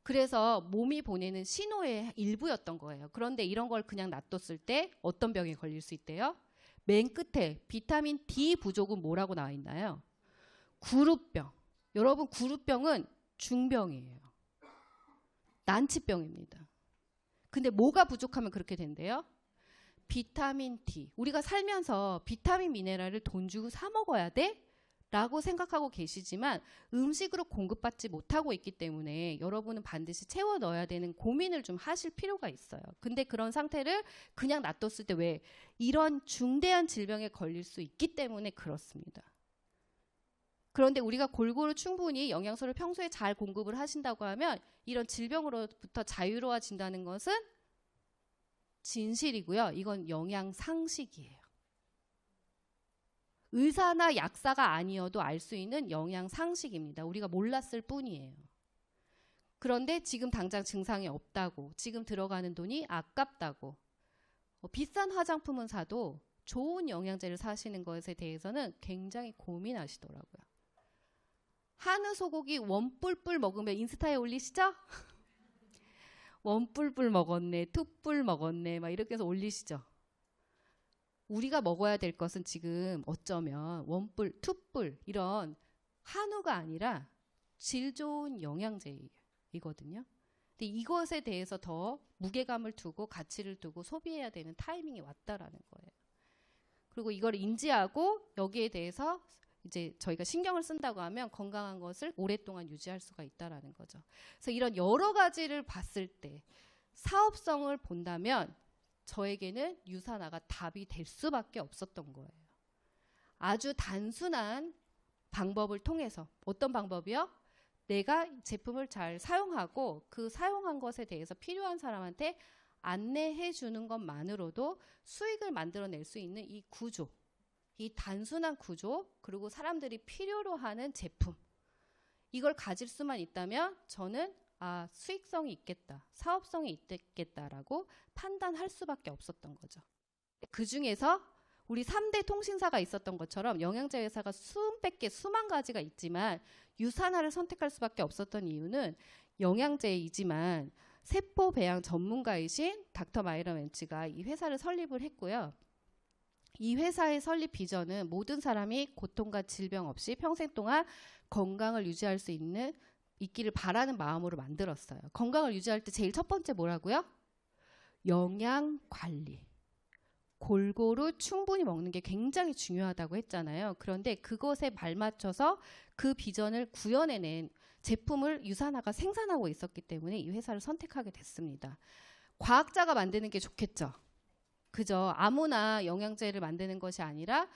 그래서 몸이 보내는 신호의 일부였던 거예요. 그런데 이런 걸 그냥 놔뒀을 때 어떤 병에 걸릴 수 있대요? 맨 끝에 비타민 D 부족은 뭐라고 나와 있나요? 구루병. 여러분 구루병은 중병이에요. 난치병입니다. 근데 뭐가 부족하면 그렇게 된대요? 비타민 D. 우리가 살면서 비타민 미네랄을 돈 주고 사 먹어야 돼? 라고 생각하고 계시지만 음식으로 공급받지 못하고 있기 때문에 여러분은 반드시 채워 넣어야 되는 고민을 좀 하실 필요가 있어요. 근데 그런 상태를 그냥 놔뒀을 때 왜? 이런 중대한 질병에 걸릴 수 있기 때문에 그렇습니다. 그런데 우리가 골고루 충분히 영양소를 평소에 잘 공급을 하신다고 하면 이런 질병으로부터 자유로워진다는 것은 진실이고요. 이건 영양 상식이에요. 의사나 약사가 아니어도 알 수 있는 영양 상식입니다. 우리가 몰랐을 뿐이에요. 그런데 지금 당장 증상이 없다고, 지금 들어가는 돈이 아깝다고, 비싼 화장품은 사도 좋은 영양제를 사시는 것에 대해서는 굉장히 고민하시더라고요. 한우 소고기 원뿔뿔 먹으면 인스타에 올리시죠? 원뿔뿔 먹었네, 투뿔 먹었네, 막 이렇게 해서 올리시죠. 우리가 먹어야 될 것은 지금 어쩌면 원뿔, 투뿔 이런 한우가 아니라 질 좋은 영양제이거든요. 근데 이것에 대해서 더 무게감을 두고 가치를 두고 소비해야 되는 타이밍이 왔다라는 거예요. 그리고 이걸 인지하고 여기에 대해서 이제 저희가 신경을 쓴다고 하면 건강한 것을 오랫동안 유지할 수가 있다라는 거죠. 그래서 이런 여러 가지를 봤을 때 사업성을 본다면 저에게는 유산화가 답이 될 수밖에 없었던 거예요. 아주 단순한 방법을 통해서 어떤 방법이요? 내가 제품을 잘 사용하고 그 사용한 것에 대해서 필요한 사람한테 안내해 주는 것만으로도 수익을 만들어낼 수 있는 이 구조, 이 단순한 구조, 그리고 사람들이 필요로 하는 제품, 이걸 가질 수만 있다면 저는 수익성이 있겠다, 사업성이 있겠다라고 판단할 수밖에 없었던 거죠. 그 중에서 우리 3대 통신사가 있었던 것처럼 영양제 회사가 수백 개, 수만 가지가 있지만 유산화를 선택할 수밖에 없었던 이유는 영양제이지만 세포 배양 전문가이신 닥터 마이런 웬치가 이 회사를 설립을 했고요. 이 회사의 설립 비전은 모든 사람이 고통과 질병 없이 평생 동안 건강을 유지할 수 있기를 바라는 마음으로 만들었어요. 건강을 유지할 때 제일 첫 번째 뭐라고요? 영양 관리. 골고루 충분히 먹는 게 굉장히 중요하다고 했잖아요. 그런데 그것에 발맞춰서 그 비전을 구현해낸 제품을 유산화가 생산하고 있었기 때문에 이 회사를 선택하게 됐습니다. 과학자가 만드는 게 좋겠죠. 그죠? 아무나 영양제를 만드는 것이 아니라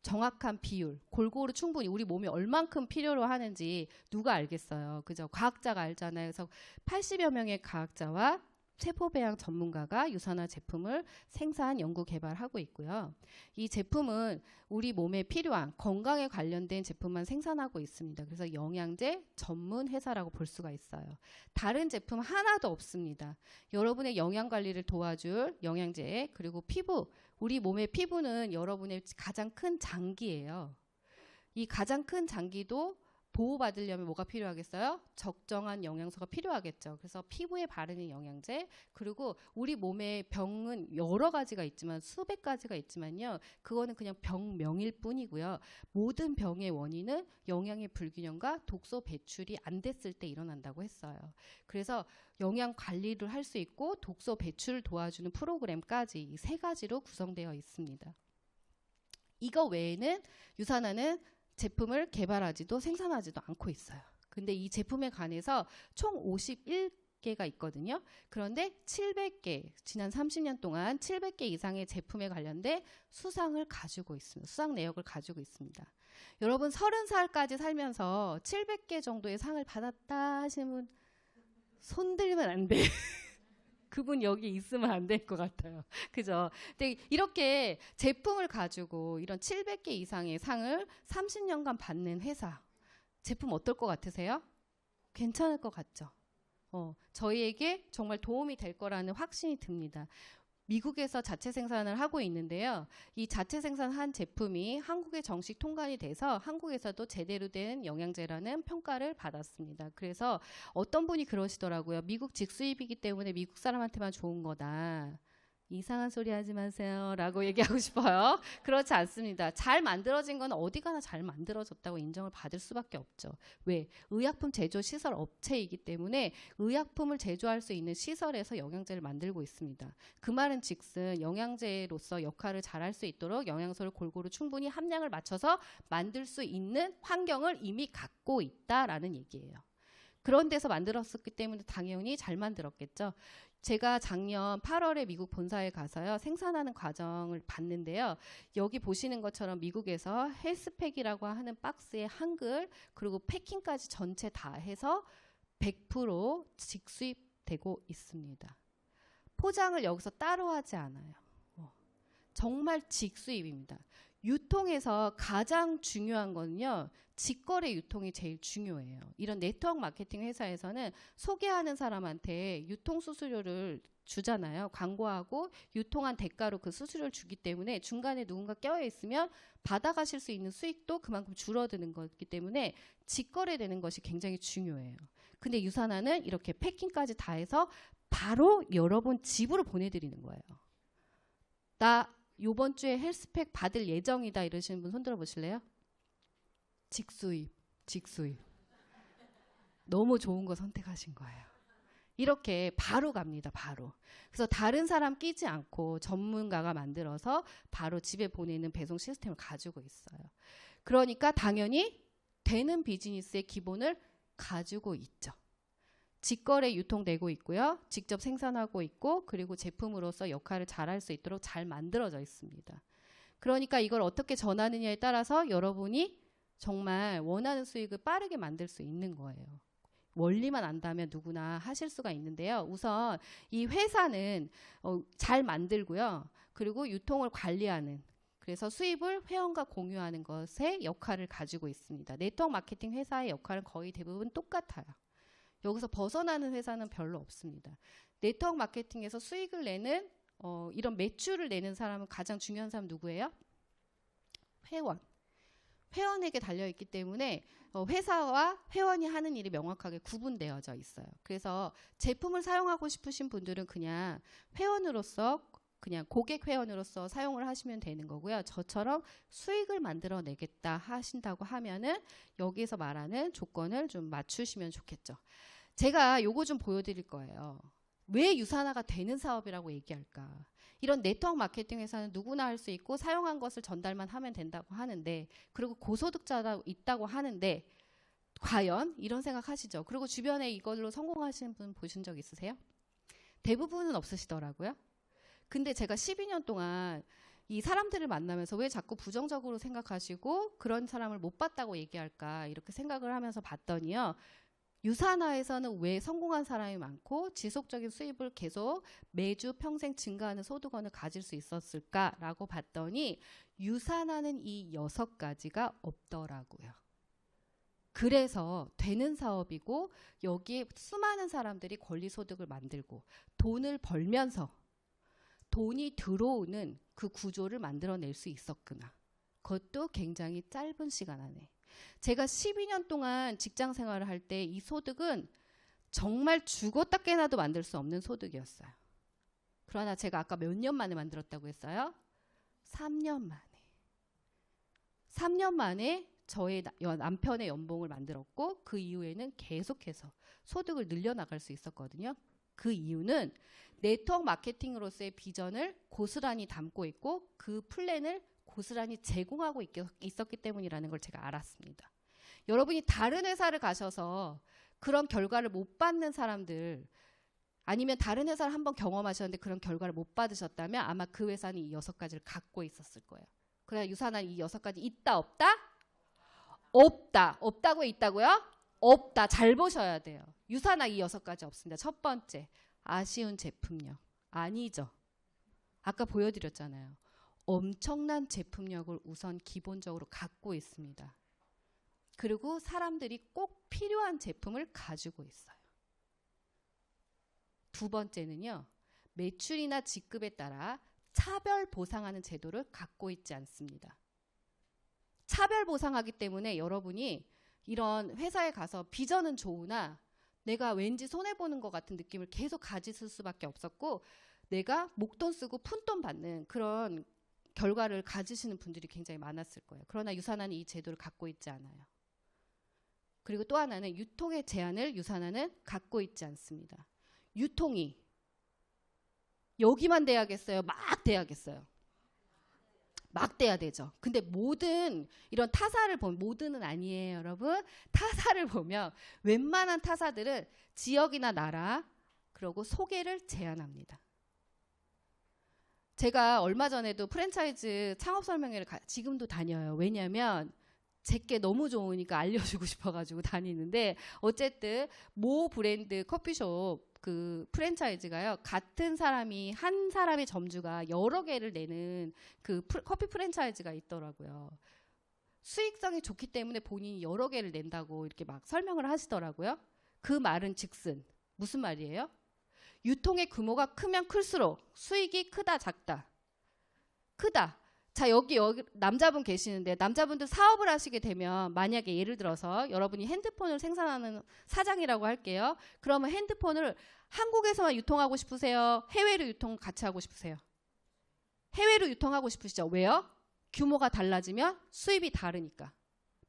정확한 비율, 골고루 충분히 우리 몸이 얼만큼 필요로 하는지 누가 알겠어요. 그죠? 과학자가 알잖아요. 그래서 80여 명의 과학자와 세포배양 전문가가 유산화 제품을 생산, 연구, 개발하고 있고요. 이 제품은 우리 몸에 필요한 건강에 관련된 제품만 생산하고 있습니다. 그래서 영양제 전문 회사라고 볼 수가 있어요. 다른 제품 하나도 없습니다. 여러분의 영양 관리를 도와줄 영양제, 그리고 피부, 우리 몸의 피부는 여러분의 가장 큰 장기예요. 이 가장 큰 장기도 보호받으려면 뭐가 필요하겠어요? 적정한 영양소가 필요하겠죠. 그래서 피부에 바르는 영양제, 그리고 우리 몸에 병은 여러 가지가 있지만 수백 가지가 있지만요. 그거는 그냥 병명일 뿐이고요. 모든 병의 원인은 영양의 불균형과 독소 배출이 안 됐을 때 일어난다고 했어요. 그래서 영양 관리를 할 수 있고 독소 배출을 도와주는 프로그램까지 이 세 가지로 구성되어 있습니다. 이거 외에는 유산화는 제품을 개발하지도 생산하지도 않고 있어요. 근데 이 제품에 관해서 총 51개가 있거든요. 그런데 700개, 지난 30년 동안 700개 이상의 제품에 관련된 수상을 가지고 있습니다. 수상 내역을 가지고 있습니다. 여러분 30살까지 살면서 700개 정도의 상을 받았다 하시는 분 손들면 안 돼. 그분 여기 있으면 안 될 것 같아요. 그죠? 근데 이렇게 제품을 가지고 이런 700개 이상의 상을 30년간 받는 회사. 제품 어떨 것 같으세요? 괜찮을 것 같죠? 저희에게 정말 도움이 될 거라는 확신이 듭니다. 미국에서 자체 생산을 하고 있는데요. 이 자체 생산한 제품이 한국에 정식 통관이 돼서 한국에서도 제대로 된 영양제라는 평가를 받았습니다. 그래서 어떤 분이 그러시더라고요. 미국 직수입이기 때문에 미국 사람한테만 좋은 거다. 이상한 소리 하지 마세요 라고 얘기하고 싶어요. 그렇지 않습니다. 잘 만들어진 건 어디 가나 잘 만들어졌다고 인정을 받을 수밖에 없죠. 왜? 의약품 제조 시설 업체이기 때문에 의약품을 제조할 수 있는 시설에서 영양제를 만들고 있습니다. 그 말은 즉슨 영양제로서 역할을 잘할 수 있도록 영양소를 골고루 충분히 함량을 맞춰서 만들 수 있는 환경을 이미 갖고 있다라는 얘기예요. 그런 데서 만들었기 때문에 당연히 잘 만들었겠죠. 제가 작년 8월에 미국 본사에 가서요. 생산하는 과정을 봤는데요. 여기 보시는 것처럼 미국에서 헬스팩이라고 하는 박스에 한글, 그리고 패킹까지 전체 다 해서 100% 직수입되고 있습니다. 포장을 여기서 따로 하지 않아요. 정말 직수입입니다. 유통에서 가장 중요한 거는요. 직거래 유통이 제일 중요해요. 이런 네트워크 마케팅 회사에서는 소개하는 사람한테 유통 수수료를 주잖아요. 광고하고 유통한 대가로 그 수수료를 주기 때문에 중간에 누군가 껴여 있으면 받아가실 수 있는 수익도 그만큼 줄어드는 거기 때문에 직거래되는 것이 굉장히 중요해요. 근데 유산화는 이렇게 패킹까지 다 해서 바로 여러분 집으로 보내드리는 거예요. 나 요번 주에 헬스팩 받을 예정이다 이러시는 분 손들어 보실래요? 직수입. 너무 좋은 거 선택하신 거예요. 이렇게 바로 갑니다. 바로. 그래서 다른 사람 끼지 않고 전문가가 만들어서 바로 집에 보내는 배송 시스템을 가지고 있어요. 그러니까 당연히 되는 비즈니스의 기본을 가지고 있죠. 직거래 유통되고 있고요. 직접 생산하고 있고 그리고 제품으로서 역할을 잘할 수 있도록 잘 만들어져 있습니다. 그러니까 이걸 어떻게 전하느냐에 따라서 여러분이 정말 원하는 수익을 빠르게 만들 수 있는 거예요. 원리만 안다면 누구나 하실 수가 있는데요. 우선 이 회사는 잘 만들고요. 그리고 유통을 관리하는, 그래서 수입을 회원과 공유하는 것의 역할을 가지고 있습니다. 네트워크 마케팅 회사의 역할은 거의 대부분 똑같아요. 여기서 벗어나는 회사는 별로 없습니다. 네트워크 마케팅에서 수익을 내는 이런 매출을 내는 사람은 가장 중요한 사람 누구예요? 회원. 회원에게 달려있기 때문에 회사와 회원이 하는 일이 명확하게 구분되어져 있어요. 그래서 제품을 사용하고 싶으신 분들은 그냥 회원으로서, 그냥 고객 회원으로서 사용을 하시면 되는 거고요. 저처럼 수익을 만들어내겠다 하신다고 하면은 여기서 말하는 조건을 좀 맞추시면 좋겠죠. 제가 요거 좀 보여드릴 거예요. 왜 유산화가 되는 사업이라고 얘기할까? 이런 네트워크 마케팅 회사는 누구나 할 수 있고 사용한 것을 전달만 하면 된다고 하는데, 그리고 고소득자가 있다고 하는데 과연 이런 생각 하시죠? 그리고 주변에 이걸로 성공하시는 분 보신 적 있으세요? 대부분은 없으시더라고요. 근데 제가 12년 동안 이 사람들을 만나면서 왜 자꾸 부정적으로 생각하시고 그런 사람을 못 봤다고 얘기할까 이렇게 생각을 하면서 봤더니요. 유산화에서는 왜 성공한 사람이 많고 지속적인 수입을 계속 매주 평생 증가하는 소득원을 가질 수 있었을까라고 봤더니 유산화는 이 6가지가 없더라고요. 그래서 되는 사업이고 여기에 수많은 사람들이 권리소득을 만들고 돈을 벌면서 돈이 들어오는 그 구조를 만들어낼 수 있었구나. 그것도 굉장히 짧은 시간 안에. 제가 12년 동안 직장 생활을 할 때 이 소득은 정말 죽었다 깨나도 만들 수 없는 소득이었어요. 그러나 제가 아까 몇 년 만에 만들었다고 했어요? 3년 만에. 3년 만에 저의 남편의 연봉을 만들었고 그 이후에는 계속해서 소득을 늘려나갈 수 있었거든요. 그 이유는 네트워크 마케팅으로서의 비전을 고스란히 담고 있고 그 플랜을 고스란히 제공하고 있었기 때문이라는 걸 제가 알았습니다. 여러분이 다른 회사를 가셔서 그런 결과를 못 받는 사람들, 아니면 다른 회사를 한번 경험하셨는데 그런 결과를 못 받으셨다면 아마 그 회사는 이 6가지를 갖고 있었을 거예요. 그러나 유산화는 이 6가지 있다 없다? 없다. 없다고 있다고요? 없다. 잘 보셔야 돼요. 유산화 이 6가지 없습니다. 첫 번째, 아쉬운 제품력. 아니죠. 아까 보여드렸잖아요. 엄청난 제품력을 우선 기본적으로 갖고 있습니다. 그리고 사람들이 꼭 필요한 제품을 가지고 있어요. 두 번째는요. 매출이나 직급에 따라 차별 보상하는 제도를 갖고 있지 않습니다. 차별 보상하기 때문에 여러분이 이런 회사에 가서 비전은 좋으나 내가 왠지 손해보는 것 같은 느낌을 계속 가지실 수밖에 없었고 내가 목돈 쓰고 푼돈 받는 그런 결과를 가지시는 분들이 굉장히 많았을 거예요. 그러나 유산화는 이 제도를 갖고 있지 않아요. 그리고 또 하나는 유통의 제한을 유산화는 갖고 있지 않습니다. 유통이 여기만 돼야겠어요? 막 돼야겠어요? 막 돼야 되죠. 근데 모든 이런 타사를 보면, 모든은 아니에요 여러분. 타사를 보면 웬만한 타사들은 지역이나 나라 그리고 소개를 제한합니다. 제가 얼마 전에도 프랜차이즈 창업 설명회를 지금도 다녀요. 왜냐하면 제게 너무 좋으니까 알려주고 싶어가지고 다니는데, 어쨌든 모 브랜드 커피숍 그 프랜차이즈가요, 같은 사람이 한 사람의 점주가 여러 개를 내는 그 커피 프랜차이즈가 있더라고요. 수익성이 좋기 때문에 본인이 여러 개를 낸다고 이렇게 막 설명을 하시더라고요. 그 말은 즉슨 무슨 말이에요? 유통의 규모가 크면 클수록 수익이 크다 작다? 크다. 자, 여기 남자분 계시는데 남자분들 사업을 하시게 되면 만약에 예를 들어서 여러분이 핸드폰을 생산하는 사장이라고 할게요. 그러면 핸드폰을 한국에서만 유통하고 싶으세요? 해외로 유통 같이 하고 싶으세요? 해외로 유통하고 싶으시죠? 왜요? 규모가 달라지면 수입이 다르니까.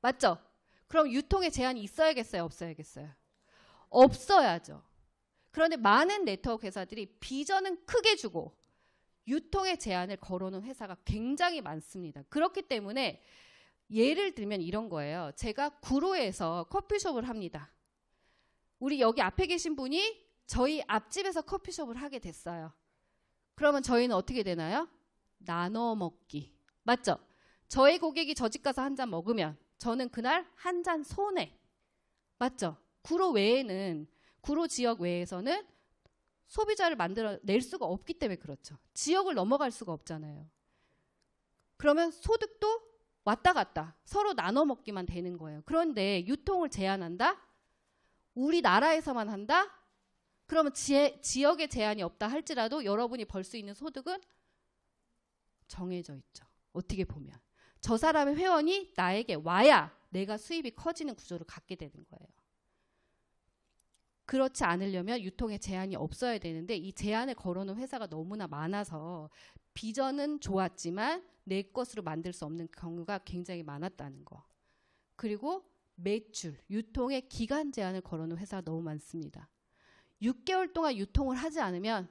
맞죠? 그럼 유통에 제한이 있어야겠어요? 없어야겠어요? 없어야죠. 그런데 많은 네트워크 회사들이 비전은 크게 주고 유통의 제한을 걸어놓은 회사가 굉장히 많습니다. 그렇기 때문에 예를 들면 이런 거예요. 제가 구로에서 커피숍을 합니다. 우리 여기 앞에 계신 분이 저희 앞집에서 커피숍을 하게 됐어요. 그러면 저희는 어떻게 되나요? 나눠 먹기. 맞죠? 저희 고객이 저 집 가서 한 잔 먹으면 저는 그날 한 잔 손해. 맞죠? 구로 외에는, 구로 지역 외에서는 소비자를 만들어낼 수가 없기 때문에 그렇죠. 지역을 넘어갈 수가 없잖아요. 그러면 소득도 왔다 갔다 서로 나눠 먹기만 되는 거예요. 그런데 유통을 제한한다? 우리나라에서만 한다? 그러면 지역에 제한이 없다 할지라도 여러분이 벌 수 있는 소득은 정해져 있죠. 어떻게 보면. 저 사람의 회원이 나에게 와야 내가 수입이 커지는 구조를 갖게 되는 거예요. 그렇지 않으려면 유통에 제한이 없어야 되는데 이 제한을 걸어놓은 회사가 너무나 많아서 비전은 좋았지만 내 것으로 만들 수 없는 경우가 굉장히 많았다는 거. 그리고 매출, 유통의 기간 제한을 걸어놓은 회사가 너무 많습니다. 6개월 동안 유통을 하지 않으면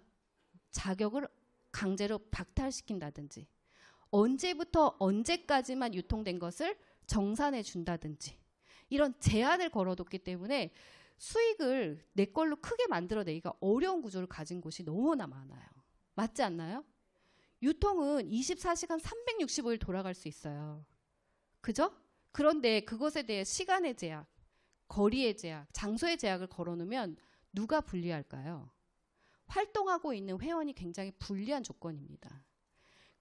자격을 강제로 박탈시킨다든지 언제부터 언제까지만 유통된 것을 정산해 준다든지 이런 제한을 걸어뒀기 때문에 수익을 내 걸로 크게 만들어내기가 어려운 구조를 가진 곳이 너무나 많아요. 맞지 않나요? 유통은 24시간 365일 돌아갈 수 있어요. 그죠? 그런데 그것에 대해 시간의 제약, 거리의 제약, 장소의 제약을 걸어놓으면 누가 불리할까요? 활동하고 있는 회원이 굉장히 불리한 조건입니다.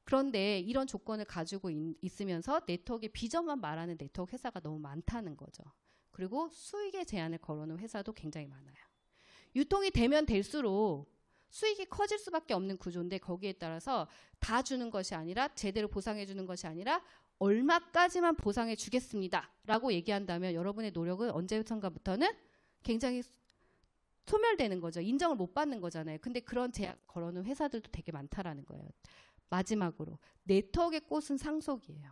그런데 이런 조건을 가지고 있으면서 네트워크의 비전만 말하는 네트워크 회사가 너무 많다는 거죠. 그리고 수익의 제한을 걸어놓은 회사도 굉장히 많아요. 유통이 되면 될수록 수익이 커질 수밖에 없는 구조인데 거기에 따라서 다 주는 것이 아니라 제대로 보상해 주는 것이 아니라 얼마까지만 보상해 주겠습니다 라고 얘기한다면 여러분의 노력은 언제부터는 굉장히 소멸되는 거죠. 인정을 못 받는 거잖아요. 근데 그런 제약 걸어놓은 회사들도 되게 많다라는 거예요. 마지막으로 네트워크의 꽃은 상속이에요.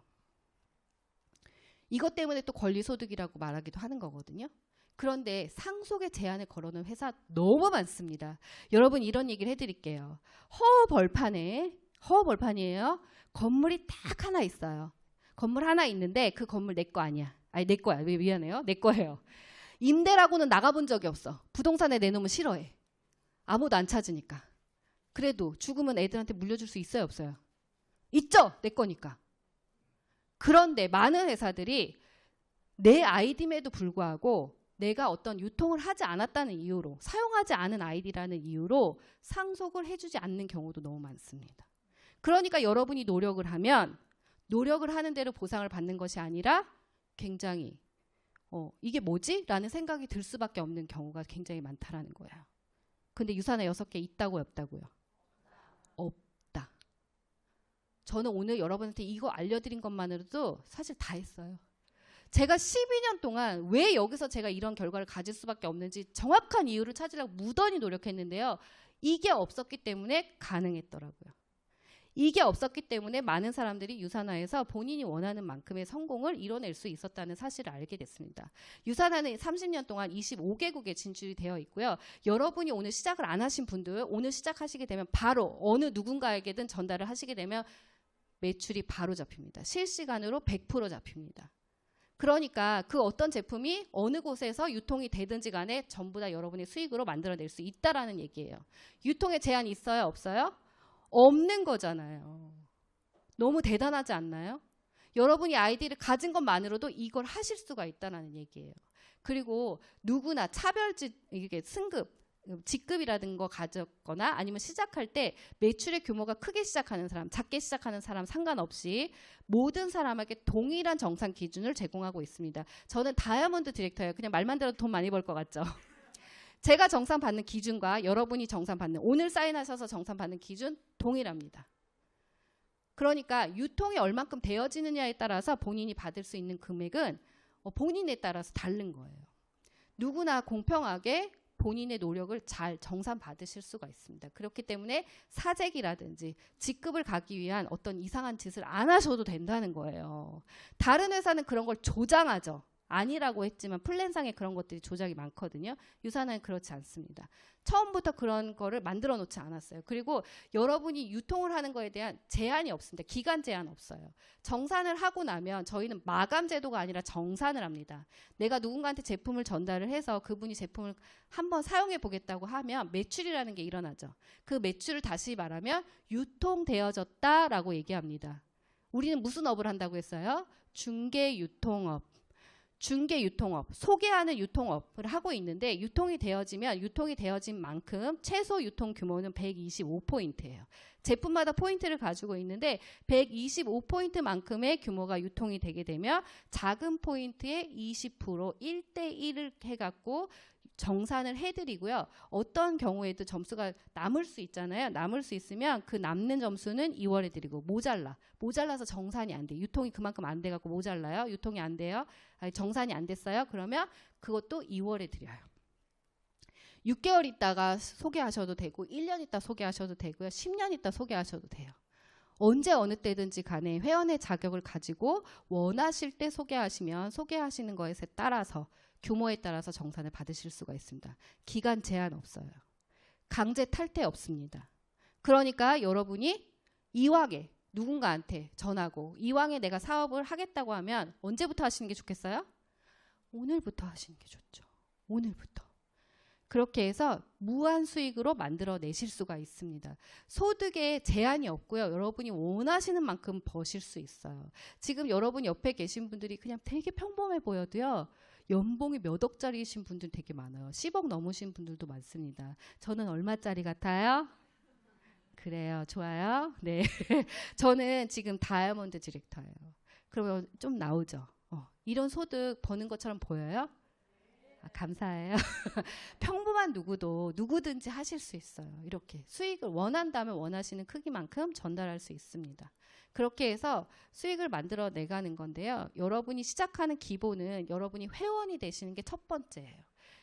이것 때문에 또 권리소득이라고 말하기도 하는 거거든요. 그런데 상속의 제한을 걸어놓은 회사 너무 많습니다. 여러분 이런 얘기를 해드릴게요. 허허벌판이에요. 건물이 딱 하나 있어요. 건물 하나 있는데 그 건물 내 거 아니야. 아니 내 거야. 미안해요. 내 거예요. 임대라고는 나가본 적이 없어. 부동산에 내놓으면 싫어해. 아무도 안 찾으니까. 그래도 죽으면 애들한테 물려줄 수 있어요 없어요? 있죠. 내 거니까. 그런데 많은 회사들이 내 아이디임에도 불구하고 내가 어떤 유통을 하지 않았다는 이유로 사용하지 않은 아이디라는 이유로 상속을 해주지 않는 경우도 너무 많습니다. 그러니까 여러분이 노력을 하면 노력을 하는 대로 보상을 받는 것이 아니라 굉장히 이게 뭐지? 라는 생각이 들 수밖에 없는 경우가 굉장히 많다라는 거예요. 근데 유산화 6개 있다고요? 없다고요? 없다. 저는 오늘 여러분한테 이거 알려드린 것만으로도 사실 다 했어요. 제가 12년 동안 왜 여기서 제가 이런 결과를 가질 수밖에 없는지 정확한 이유를 찾으려고 무던히 노력했는데요. 이게 없었기 때문에 가능했더라고요. 이게 없었기 때문에 많은 사람들이 유산화에서 본인이 원하는 만큼의 성공을 이뤄낼 수 있었다는 사실을 알게 됐습니다. 유산화는 30년 동안 25개국에 진출이 되어 있고요. 여러분이 오늘 시작을 안 하신 분들 오늘 시작하시게 되면 바로 어느 누군가에게든 전달을 하시게 되면 매출이 바로 잡힙니다. 실시간으로 100% 잡힙니다. 그러니까 그 어떤 제품이 어느 곳에서 유통이 되든지 간에 전부 다 여러분의 수익으로 만들어낼 수 있다라는 얘기예요. 유통에 제한이 있어요? 없어요? 없는 거잖아요. 너무 대단하지 않나요? 여러분이 아이디를 가진 것만으로도 이걸 하실 수가 있다는 얘기예요. 그리고 누구나 이게 승급, 직급이라든 거 가졌거나 아니면 시작할 때 매출의 규모가 크게 시작하는 사람, 작게 시작하는 사람 상관없이 모든 사람에게 동일한 정산 기준을 제공하고 있습니다. 저는 다이아몬드 디렉터예요. 그냥 말만 들어도 돈 많이 벌 것 같죠? 제가 정산받는 기준과 여러분이 정산받는 오늘 사인하셔서 정산받는 기준 동일합니다. 그러니까 유통이 얼만큼 되어지느냐에 따라서 본인이 받을 수 있는 금액은 본인에 따라서 다른 거예요. 누구나 공평하게 본인의 노력을 잘 정산받으실 수가 있습니다. 그렇기 때문에 사재기라든지 직급을 가기 위한 어떤 이상한 짓을 안 하셔도 된다는 거예요. 다른 회사는 그런 걸 조장하죠. 아니라고 했지만 플랜상에 그런 것들이 조작이 많거든요. 유산은 그렇지 않습니다. 처음부터 그런 거를 만들어 놓지 않았어요. 그리고 여러분이 유통을 하는 거에 대한 제한이 없습니다. 기간 제한 없어요. 정산을 하고 나면 저희는 마감 제도가 아니라 정산을 합니다. 내가 누군가한테 제품을 전달을 해서 그분이 제품을 한번 사용해 보겠다고 하면 매출이라는 게 일어나죠. 그 매출을 다시 말하면 유통되어졌다라고 얘기합니다. 우리는 무슨 업을 한다고 했어요? 중개유통업. 중개유통업, 소개하는 유통업을 하고 있는데 유통이 되어지면 유통이 되어진 만큼 최소 유통 규모는 125포인트예요. 제품마다 포인트를 가지고 있는데 125포인트만큼의 규모가 유통이 되게 되면 작은 포인트의 20% 1대1을 해갖고 정산을 해드리고요. 어떤 경우에도 점수가 남을 수 있잖아요. 남을 수 있으면 그 남는 점수는 2월에 드리고 모자라서 정산이 안 돼. 유통이 그만큼 안 돼갖고 모자라요. 유통이 안 돼요. 아니, 정산이 안 됐어요. 그러면 그것도 2월에 드려요. 6개월 있다가 소개하셔도 되고 1년 있다 소개하셔도 되고요. 10년 있다 소개하셔도 돼요. 언제 어느 때든지 간에 회원의 자격을 가지고 원하실 때 소개하시면 소개하시는 것에 따라서 규모에 따라서 정산을 받으실 수가 있습니다. 기간 제한 없어요. 강제 탈퇴 없습니다. 그러니까 여러분이 이왕에 누군가한테 전하고 이왕에 내가 사업을 하겠다고 하면 언제부터 하시는 게 좋겠어요? 오늘부터 하시는 게 좋죠. 오늘부터. 그렇게 해서 무한 수익으로 만들어내실 수가 있습니다. 소득에 제한이 없고요. 여러분이 원하시는 만큼 버실 수 있어요. 지금 여러분 옆에 계신 분들이 그냥 되게 평범해 보여도요. 연봉이 몇 억짜리이신 분들 되게 많아요. 10억 넘으신 분들도 많습니다. 저는 얼마짜리 같아요? 그래요. 좋아요. 네. 저는 지금 다이아몬드 디렉터예요. 그러면 좀 나오죠. 이런 소득 버는 것처럼 보여요? 감사해요. 평범한 누구든지 하실 수 있어요. 이렇게 수익을 원한다면 원하시는 크기만큼 전달할 수 있습니다. 그렇게 해서 수익을 만들어 내가는 건데요. 여러분이 시작하는 기본은 여러분이 회원이 되시는 게 첫 번째예요.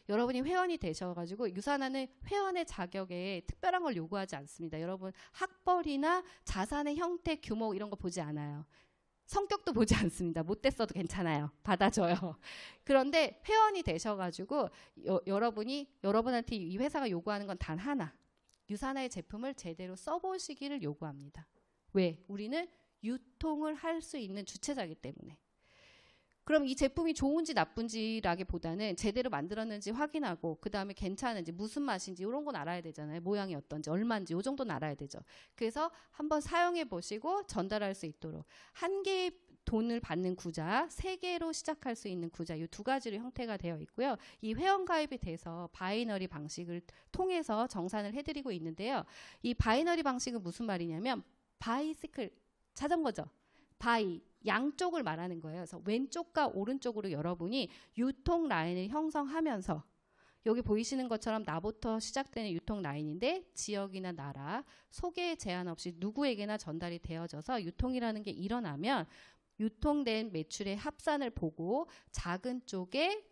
여러분이 회원이 되셔가지고 유산하는 회원의 자격에 특별한 걸 요구하지 않습니다. 여러분 학벌이나 자산의 형태, 규모 이런 거 보지 않아요. 성격도 보지 않습니다. 못됐어도 괜찮아요. 받아줘요. 그런데 회원이 되셔가지고 여러분한테 이 회사가 요구하는 건 단 하나. 유산화의 제품을 제대로 써보시기를 요구합니다. 왜? 우리는 유통을 할 수 있는 주체자이기 때문에. 그럼 이 제품이 좋은지 나쁜지라기보다는 제대로 만들었는지 확인하고 그 다음에 괜찮은지 무슨 맛인지 이런 건 알아야 되잖아요. 모양이 어떤지 얼마인지 이 정도는 알아야 되죠. 그래서 한번 사용해 보시고 전달할 수 있도록 한 개의 돈을 받는 구자, 3개로 시작할 수 있는 구자 이 2가지로 형태가 되어 있고요. 이 회원 가입이 돼서 바이너리 방식을 통해서 정산을 해드리고 있는데요. 이 바이너리 방식은 무슨 말이냐면 바이시클, 자전거죠. 바이, 양쪽을 말하는 거예요. 그래서 왼쪽과 오른쪽으로 여러분이 유통 라인을 형성하면서 여기 보이시는 것처럼 나부터 시작되는 유통 라인인데 지역이나 나라, 소개에 제한 없이 누구에게나 전달이 되어져서 유통이라는 게 일어나면 유통된 매출의 합산을 보고 작은 쪽에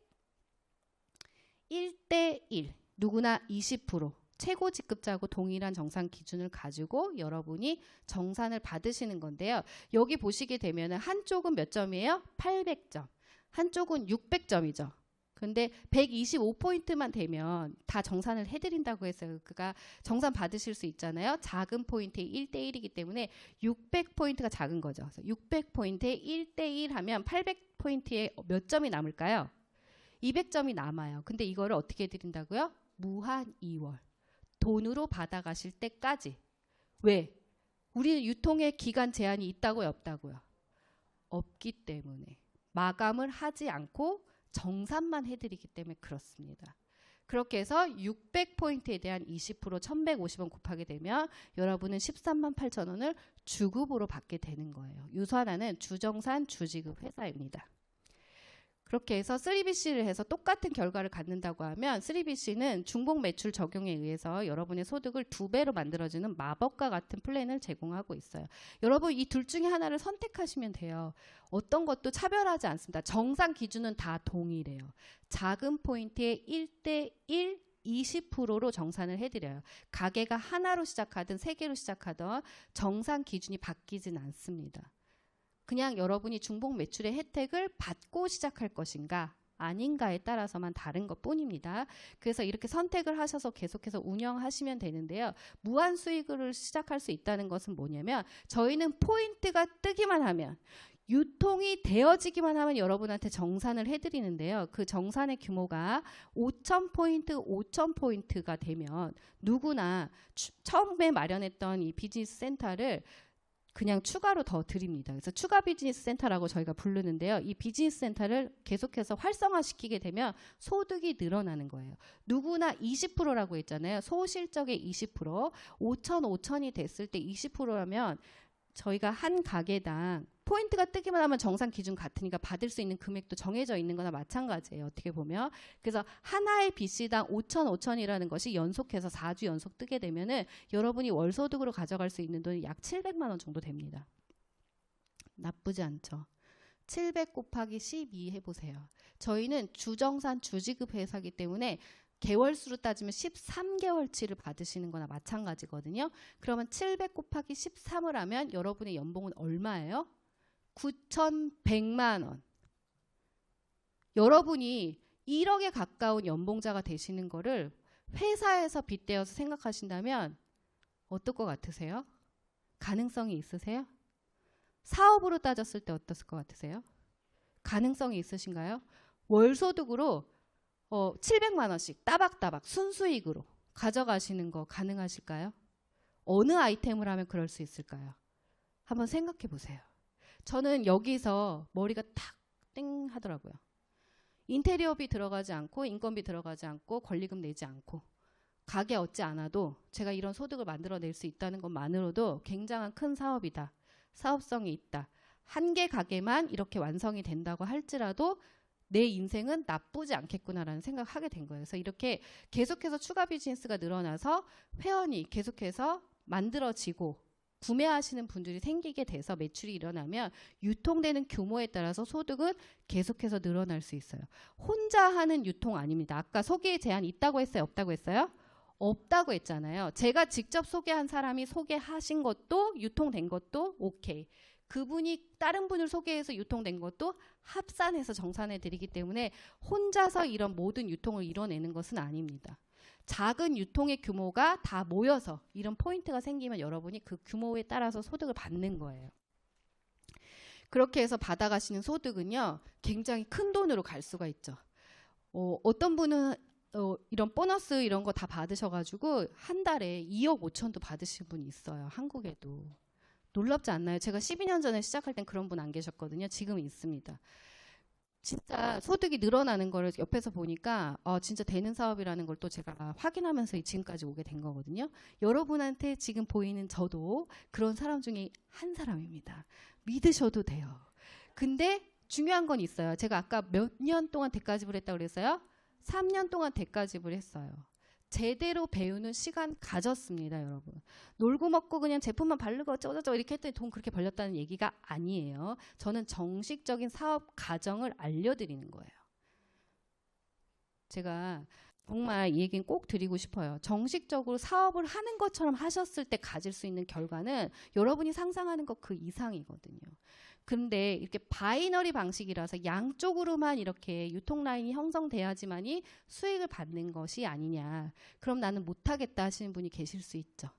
1대1 누구나 20% 최고 직급자하고 동일한 정산 기준을 가지고 여러분이 정산을 받으시는 건데요. 여기 보시게 되면 한쪽은 몇 점이에요? 800점. 한쪽은 600점이죠. 근데 125포인트만 되면 다 정산을 해드린다고 했어요. 그가 정산 받으실 수 있잖아요. 작은 포인트의 1대1이기 때문에 600포인트가 작은 거죠. 600포인트에 1대1 하면 800포인트에 몇 점이 남을까요? 200점이 남아요. 근데 이거를 어떻게 해드린다고요? 무한 2월. 돈으로 받아가실 때까지. 왜? 우리는 유통의 기간 제한이 있다고요? 없다고요? 없기 때문에. 마감을 하지 않고 정산만 해드리기 때문에 그렇습니다. 그렇게 해서 600포인트에 대한 20% 1150원 곱하게 되면 여러분은 13만 8천 원을 주급으로 받게 되는 거예요. 유산하는 주정산 주지급 회사입니다. 그렇게 해서 3BC를 해서 똑같은 결과를 갖는다고 하면 3BC는 중복 매출 적용에 의해서 여러분의 소득을 2배로 만들어주는 마법과 같은 플랜을 제공하고 있어요. 여러분 이 둘 중에 하나를 선택하시면 돼요. 어떤 것도 차별하지 않습니다. 정산 기준은 다 동일해요. 작은 포인트에 1대1 20%로 정산을 해드려요. 가게가 하나로 시작하든 3개로 시작하든 정산 기준이 바뀌진 않습니다. 그냥 여러분이 중복 매출의 혜택을 받고 시작할 것인가 아닌가에 따라서만 다른 것뿐입니다. 그래서 이렇게 선택을 하셔서 계속해서 운영하시면 되는데요. 무한 수익을 시작할 수 있다는 것은 뭐냐면 저희는 포인트가 뜨기만 하면 유통이 되어지기만 하면 여러분한테 정산을 해드리는데요. 그 정산의 규모가 5,000포인트, 5,000포인트가 되면 누구나 처음에 마련했던 이 비즈니스 센터를 그냥 추가로 더 드립니다. 그래서 추가 비즈니스 센터라고 저희가 부르는데요. 이 비즈니스 센터를 계속해서 활성화시키게 되면 소득이 늘어나는 거예요. 누구나 20%라고 했잖아요. 소실적의 20%, 5,000이 됐을 때 20%라면 저희가 한 가게당 포인트가 뜨기만 하면 정상 기준 같으니까 받을 수 있는 금액도 정해져 있는 거나 마찬가지예요. 어떻게 보면. 그래서 하나의 BC당 5,000이라는 것이 연속해서 4주 연속 뜨게 되면은 여러분이 월소득으로 가져갈 수 있는 돈이 약 700만 원 정도 됩니다. 나쁘지 않죠. 700 곱하기 12 해보세요. 저희는 주정산 주지급 회사이기 때문에 개월수로 따지면 13개월치를 받으시는 거나 마찬가지거든요. 그러면 700 곱하기 13을 하면 여러분의 연봉은 얼마예요? 9,100만 원. 여러분이 1억에 가까운 연봉자가 되시는 거를 회사에서 빗대어서 생각하신다면 어떨 것 같으세요? 가능성이 있으세요? 사업으로 따졌을 때 어떻을 것 같으세요? 가능성이 있으신가요? 월소득으로 700만 원씩 따박따박 순수익으로 가져가시는 거 가능하실까요? 어느 아이템을 하면 그럴 수 있을까요? 한번 생각해 보세요. 저는 여기서 머리가 탁 땡 하더라고요. 인테리어비 들어가지 않고 인건비 들어가지 않고 권리금 내지 않고 가게 얻지 않아도 제가 이런 소득을 만들어낼 수 있다는 것만으로도 굉장한 큰 사업이다. 사업성이 있다. 한 개 가게만 이렇게 완성이 된다고 할지라도 내 인생은 나쁘지 않겠구나라는 생각을 하게 된 거예요. 그래서 이렇게 계속해서 추가 비즈니스가 늘어나서 회원이 계속해서 만들어지고 구매하시는 분들이 생기게 돼서 매출이 일어나면 유통되는 규모에 따라서 소득은 계속해서 늘어날 수 있어요. 혼자 하는 유통 아닙니다. 아까 소개 제한 있다고 했어요? 없다고 했어요? 없다고 했잖아요. 제가 직접 소개한 사람이 소개하신 것도 유통된 것도 오케이. 그분이 다른 분을 소개해서 유통된 것도 합산해서 정산해 드리기 때문에 혼자서 이런 모든 유통을 이뤄내는 것은 아닙니다. 작은 유통의 규모가 다 모여서 이런 포인트가 생기면 여러분이 그 규모에 따라서 소득을 받는 거예요. 그렇게 해서 받아가시는 소득은요, 굉장히 큰 돈으로 갈 수가 있죠. 어떤 분은 이런 보너스 이런 거 다 받으셔가지고 한 달에 2억 5천도 받으신 분이 있어요. 한국에도. 놀랍지 않나요? 제가 12년 전에 시작할 땐 그런 분 안 계셨거든요. 지금 있습니다. 진짜 소득이 늘어나는 거를 옆에서 보니까 진짜 되는 사업이라는 걸 또 제가 확인하면서 지금까지 오게 된 거거든요. 여러분한테 지금 보이는 저도 그런 사람 중에 한 사람입니다. 믿으셔도 돼요. 근데 중요한 건 있어요. 제가 아까 몇 년 동안 대가집을 했다고 그랬어요? 3년 동안 대가집을 했어요. 제대로 배우는 시간 가졌습니다, 여러분. 놀고 먹고 그냥 제품만 바르고 어쩌고저쩌고 이렇게 했더니 돈 그렇게 벌렸다는 얘기가 아니에요. 저는 정식적인 사업 과정을 알려드리는 거예요. 제가 정말 이 얘기는 꼭 드리고 싶어요. 정식적으로 사업을 하는 것처럼 하셨을 때 가질 수 있는 결과는 여러분이 상상하는 것 그 이상이거든요. 근데 이렇게 바이너리 방식이라서 양쪽으로만 이렇게 유통 라인이 형성돼야지만이 수익을 받는 것이 아니냐. 그럼 나는 못하겠다 하시는 분이 계실 수 있죠.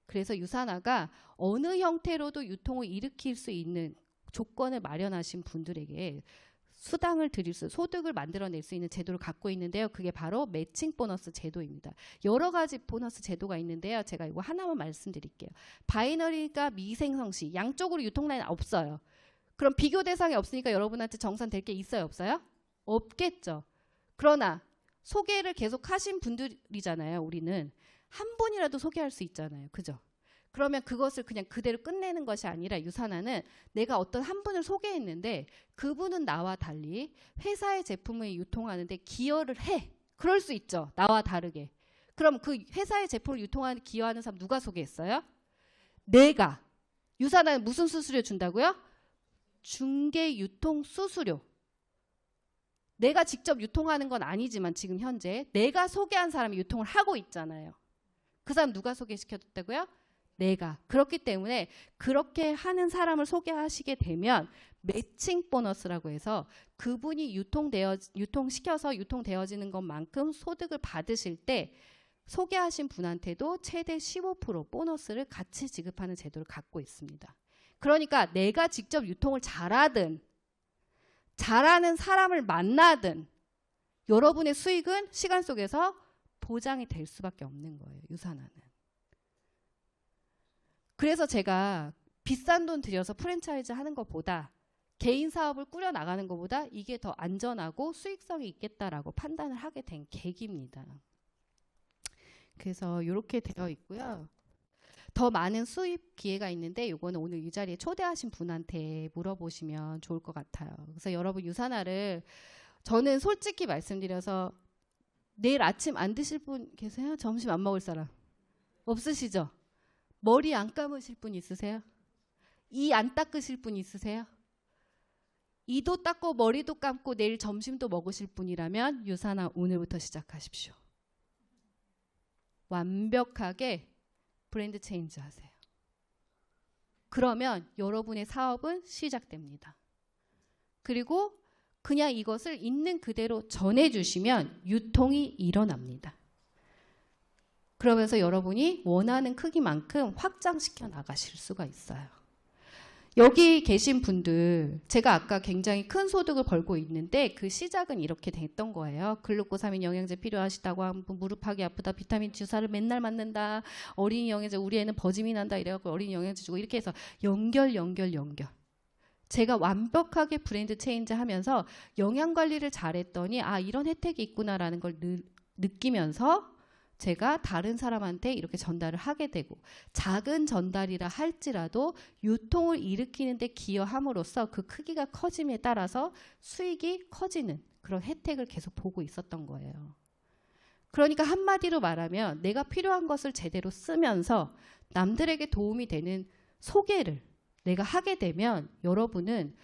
그래서 유산화가 어느 형태로도 유통을 일으킬 수 있는 조건을 마련하신 분들에게 수당을 드릴 수, 소득을 만들어낼 수 있는 제도를 갖고 있는데요. 그게 바로 매칭 보너스 제도입니다. 여러 가지 보너스 제도가 있는데요. 제가 이거 하나만 말씀드릴게요. 바이너리가 미생성시, 양쪽으로 유통 라인 없어요. 그럼 비교 대상이 없으니까 여러분한테 정산될 게 있어요? 없어요? 없겠죠. 그러나 소개를 계속 하신 분들이잖아요. 우리는 한 분이라도 소개할 수 있잖아요. 그죠? 그러면 그것을 그냥 그대로 끝내는 것이 아니라 유산화는 내가 어떤 한 분을 소개했는데 그분은 나와 달리 회사의 제품을 유통하는데 기여를 해. 그럴 수 있죠. 나와 다르게. 그럼 그 회사의 제품을 유통하는 기여하는 사람 누가 소개했어요? 내가. 유산화는 무슨 수수료 준다고요? 중개 유통 수수료. 내가 직접 유통하는 건 아니지만 지금 현재 내가 소개한 사람이 유통을 하고 있잖아요. 그 사람 누가 소개시켜줬다고요? 내가. 그렇기 때문에 그렇게 하는 사람을 소개하시게 되면 매칭 보너스라고 해서 그분이 유통시켜서 유통되어지는 것만큼 소득을 받으실 때 소개하신 분한테도 최대 15% 보너스를 같이 지급하는 제도를 갖고 있습니다. 그러니까 내가 직접 유통을 잘하든 잘하는 사람을 만나든 여러분의 수익은 시간 속에서 보장이 될 수밖에 없는 거예요. 유산화는. 그래서 제가 비싼 돈 들여서 프랜차이즈 하는 것보다 개인 사업을 꾸려 나가는 것보다 이게 더 안전하고 수익성이 있겠다라고 판단을 하게 된 계기입니다. 그래서 이렇게 되어 있고요. 더 많은 수입 기회가 있는데 이거는 오늘 이 자리에 초대하신 분한테 물어보시면 좋을 것 같아요. 그래서 여러분 유산화를 저는 솔직히 말씀드려서 내일 아침 안 드실 분 계세요? 점심 안 먹을 사람? 없으시죠? 머리 안 감으실 분 있으세요? 이 안 닦으실 분 있으세요? 이도 닦고 머리도 감고 내일 점심도 먹으실 분이라면 유산화 오늘부터 시작하십시오. 완벽하게 브랜드 체인지 하세요. 그러면 여러분의 사업은 시작됩니다. 그리고 그냥 이것을 있는 그대로 전해주시면 유통이 일어납니다. 그러면서 여러분이 원하는 크기만큼 확장시켜 나가실 수가 있어요. 여기 계신 분들 제가 아까 굉장히 큰 소득을 벌고 있는데 그 시작은 이렇게 됐던 거예요. 글루코사민 영양제 필요하시다고 하면 무릎하기 아프다. 비타민 주사를 맨날 맞는다. 어린이 영양제 우리 애는 버짐이 난다. 이래갖고 어린이 영양제 주고 이렇게 해서 연결. 제가 완벽하게 브랜드 체인지 하면서 영양관리를 잘했더니 아 이런 혜택이 있구나라는 걸 느끼면서 제가 다른 사람한테 이렇게 전달을 하게 되고 작은 전달이라 할지라도 유통을 일으키는 데 기여함으로써 그 크기가 커짐에 따라서 수익이 커지는 그런 혜택을 계속 보고 있었던 거예요. 그러니까 한마디로 말하면 내가 필요한 것을 제대로 쓰면서 남들에게 도움이 되는 소개를 내가 하게 되면 여러분은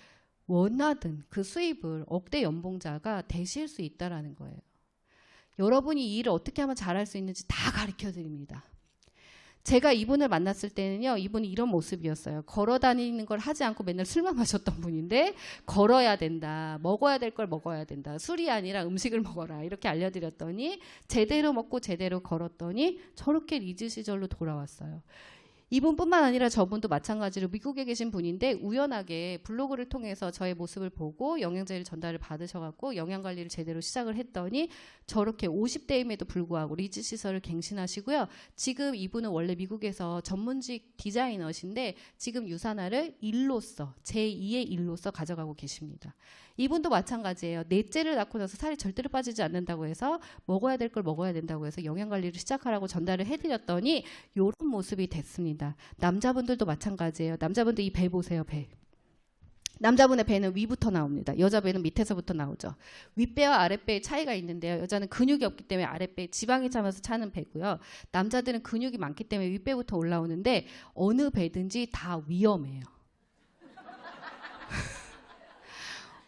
원하든 그 수입을 억대 연봉자가 되실 수 있다는 거예요. 여러분이 이 일을 어떻게 하면 잘할 수 있는지 다 가르쳐 드립니다. 제가 이분을 만났을 때는요. 이분이 이런 모습이었어요. 걸어 다니는 걸 하지 않고 맨날 술만 마셨던 분인데 걸어야 된다. 먹어야 될 걸 먹어야 된다. 술이 아니라 음식을 먹어라. 이렇게 알려드렸더니 제대로 먹고 제대로 걸었더니 저렇게 리즈 시절로 돌아왔어요. 이분뿐만 아니라 저분도 마찬가지로 미국에 계신 분인데 우연하게 블로그를 통해서 저의 모습을 보고 영양제를 전달을 받으셔갖고 영양관리를 제대로 시작을 했더니 저렇게 50대임에도 불구하고 리즈 시설을 갱신하시고요. 지금 이분은 원래 미국에서 전문직 디자이너신데 지금 유산화를 일로서 제2의 일로서 가져가고 계십니다. 이분도 마찬가지예요. 넷째를 낳고 나서 살이 절대로 빠지지 않는다고 해서 먹어야 될 걸 먹어야 된다고 해서 영양관리를 시작하라고 전달을 해드렸더니 이런 모습이 됐습니다. 남자분들도 마찬가지예요. 남자분들 이 배 보세요. 배. 남자분의 배는 위부터 나옵니다. 여자 배는 밑에서부터 나오죠. 윗배와 아랫배의 차이가 있는데요. 여자는 근육이 없기 때문에 아랫배에 지방이 차면서 차는 배고요. 남자들은 근육이 많기 때문에 윗배부터 올라오는데 어느 배든지 다 위험해요.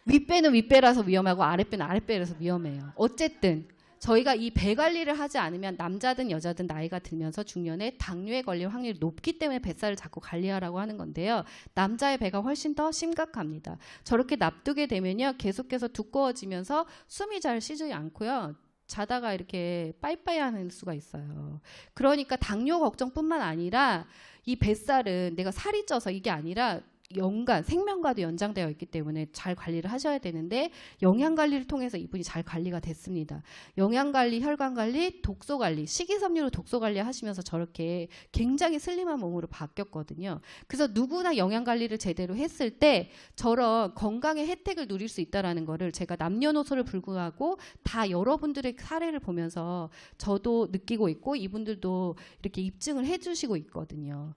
윗배는 윗배라서 위험하고 아랫배는 아랫배라서 위험해요. 어쨌든 저희가 이 배 관리를 하지 않으면 남자든 여자든 나이가 들면서 중년에 당뇨에 걸릴 확률이 높기 때문에 뱃살을 자꾸 관리하라고 하는 건데요. 남자의 배가 훨씬 더 심각합니다. 저렇게 납두게 되면요. 계속해서 두꺼워지면서 숨이 잘 쉬지 않고요. 자다가 이렇게 빠이빠이 하는 수가 있어요. 그러니까 당뇨 걱정뿐만 아니라 이 뱃살은 내가 살이 쪄서 이게 아니라 연간 생명과도 연장되어 있기 때문에 잘 관리를 하셔야 되는데 영양관리를 통해서 이분이 잘 관리가 됐습니다. 영양관리, 혈관관리, 독소관리, 식이섬유로 독소관리 하시면서 저렇게 굉장히 슬림한 몸으로 바뀌었거든요. 그래서 누구나 영양관리를 제대로 했을 때 저런 건강의 혜택을 누릴 수 있다는 거를 제가 남녀노소를 불구하고 다 여러분들의 사례를 보면서 저도 느끼고 있고 이분들도 이렇게 입증을 해주시고 있거든요.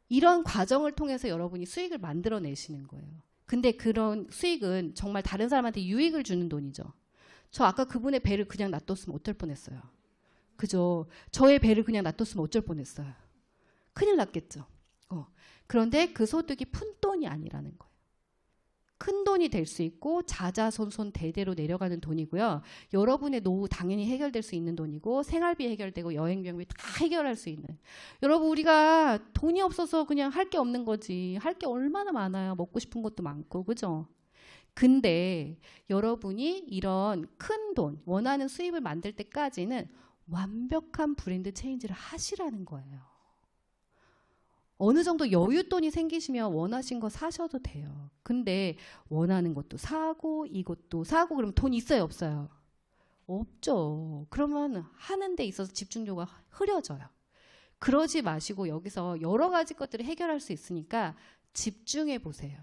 이런 과정을 통해서 여러분이 수익을 만들어내시는 거예요. 근데 그런 수익은 정말 다른 사람한테 유익을 주는 돈이죠. 저 아까 그분의 배를 그냥 놔뒀으면 어쩔 뻔했어요. 그죠? 저의 배를 그냥 놔뒀으면 어쩔 뻔했어요. 큰일 났겠죠. 그런데 그 소득이 푼돈이 아니라는 거예요. 큰 돈이 될 수 있고 자자손손 대대로 내려가는 돈이고요. 여러분의 노후 당연히 해결될 수 있는 돈이고 생활비 해결되고 여행비용비 다 해결할 수 있는. 여러분 우리가 돈이 없어서 그냥 할 게 없는 거지. 할 게 얼마나 많아요. 먹고 싶은 것도 많고 그죠? 근데 여러분이 이런 큰 돈, 원하는 수입을 만들 때까지는 완벽한 브랜드 체인지를 하시라는 거예요. 어느 정도 여윳돈이 생기시면 원하신 거 사셔도 돼요. 근데 원하는 것도 사고 이것도 사고 그러면 돈 있어요 없어요? 없죠. 그러면 하는 데 있어서 집중도가 흐려져요. 그러지 마시고 여기서 여러 가지 것들을 해결할 수 있으니까 집중해 보세요.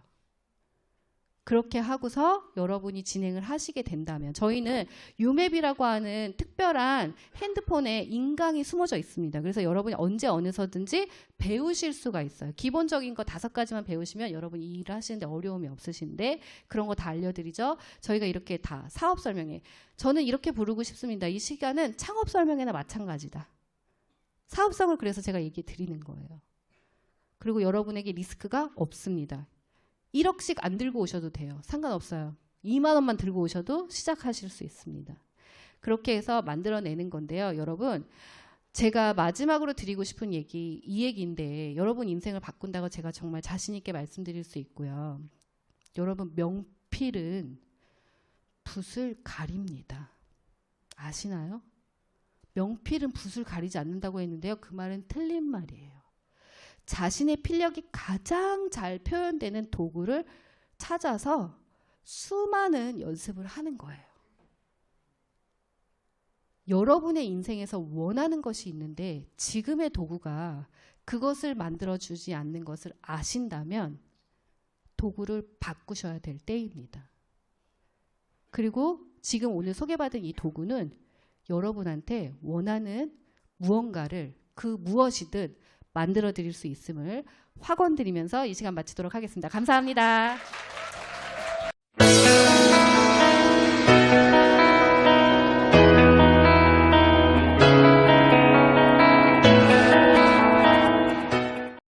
그렇게 하고서 여러분이 진행을 하시게 된다면 저희는 유맵이라고 하는 특별한 핸드폰에 인강이 숨어져 있습니다. 그래서 여러분이 언제 어느서든지 배우실 수가 있어요. 기본적인 거 5가지만 배우시면 여러분이 이 일을 하시는데 어려움이 없으신데 그런 거 다 알려드리죠. 저희가 이렇게 다 사업 설명회. 저는 이렇게 부르고 싶습니다. 이 시간은 창업 설명회나 마찬가지다. 사업성을 그래서 제가 얘기 드리는 거예요. 그리고 여러분에게 리스크가 없습니다. 1억씩 안 들고 오셔도 돼요. 상관없어요. 2만 원만 들고 오셔도 시작하실 수 있습니다. 그렇게 해서 만들어내는 건데요. 여러분 제가 마지막으로 드리고 싶은 얘기 이 얘기인데 여러분 인생을 바꾼다고 제가 정말 자신 있게 말씀드릴 수 있고요. 여러분 명필은 붓을 가립니다. 아시나요? 명필은 붓을 가리지 않는다고 했는데요. 그 말은 틀린 말이에요. 자신의 필력이 가장 잘 표현되는 도구를 찾아서 수많은 연습을 하는 거예요. 여러분의 인생에서 원하는 것이 있는데 지금의 도구가 그것을 만들어주지 않는 것을 아신다면 도구를 바꾸셔야 될 때입니다. 그리고 지금 오늘 소개받은 이 도구는 여러분한테 원하는 무언가를 그 무엇이든 만들어 드릴 수 있음을 확언드리면서 이 시간 마치도록 하겠습니다. 감사합니다.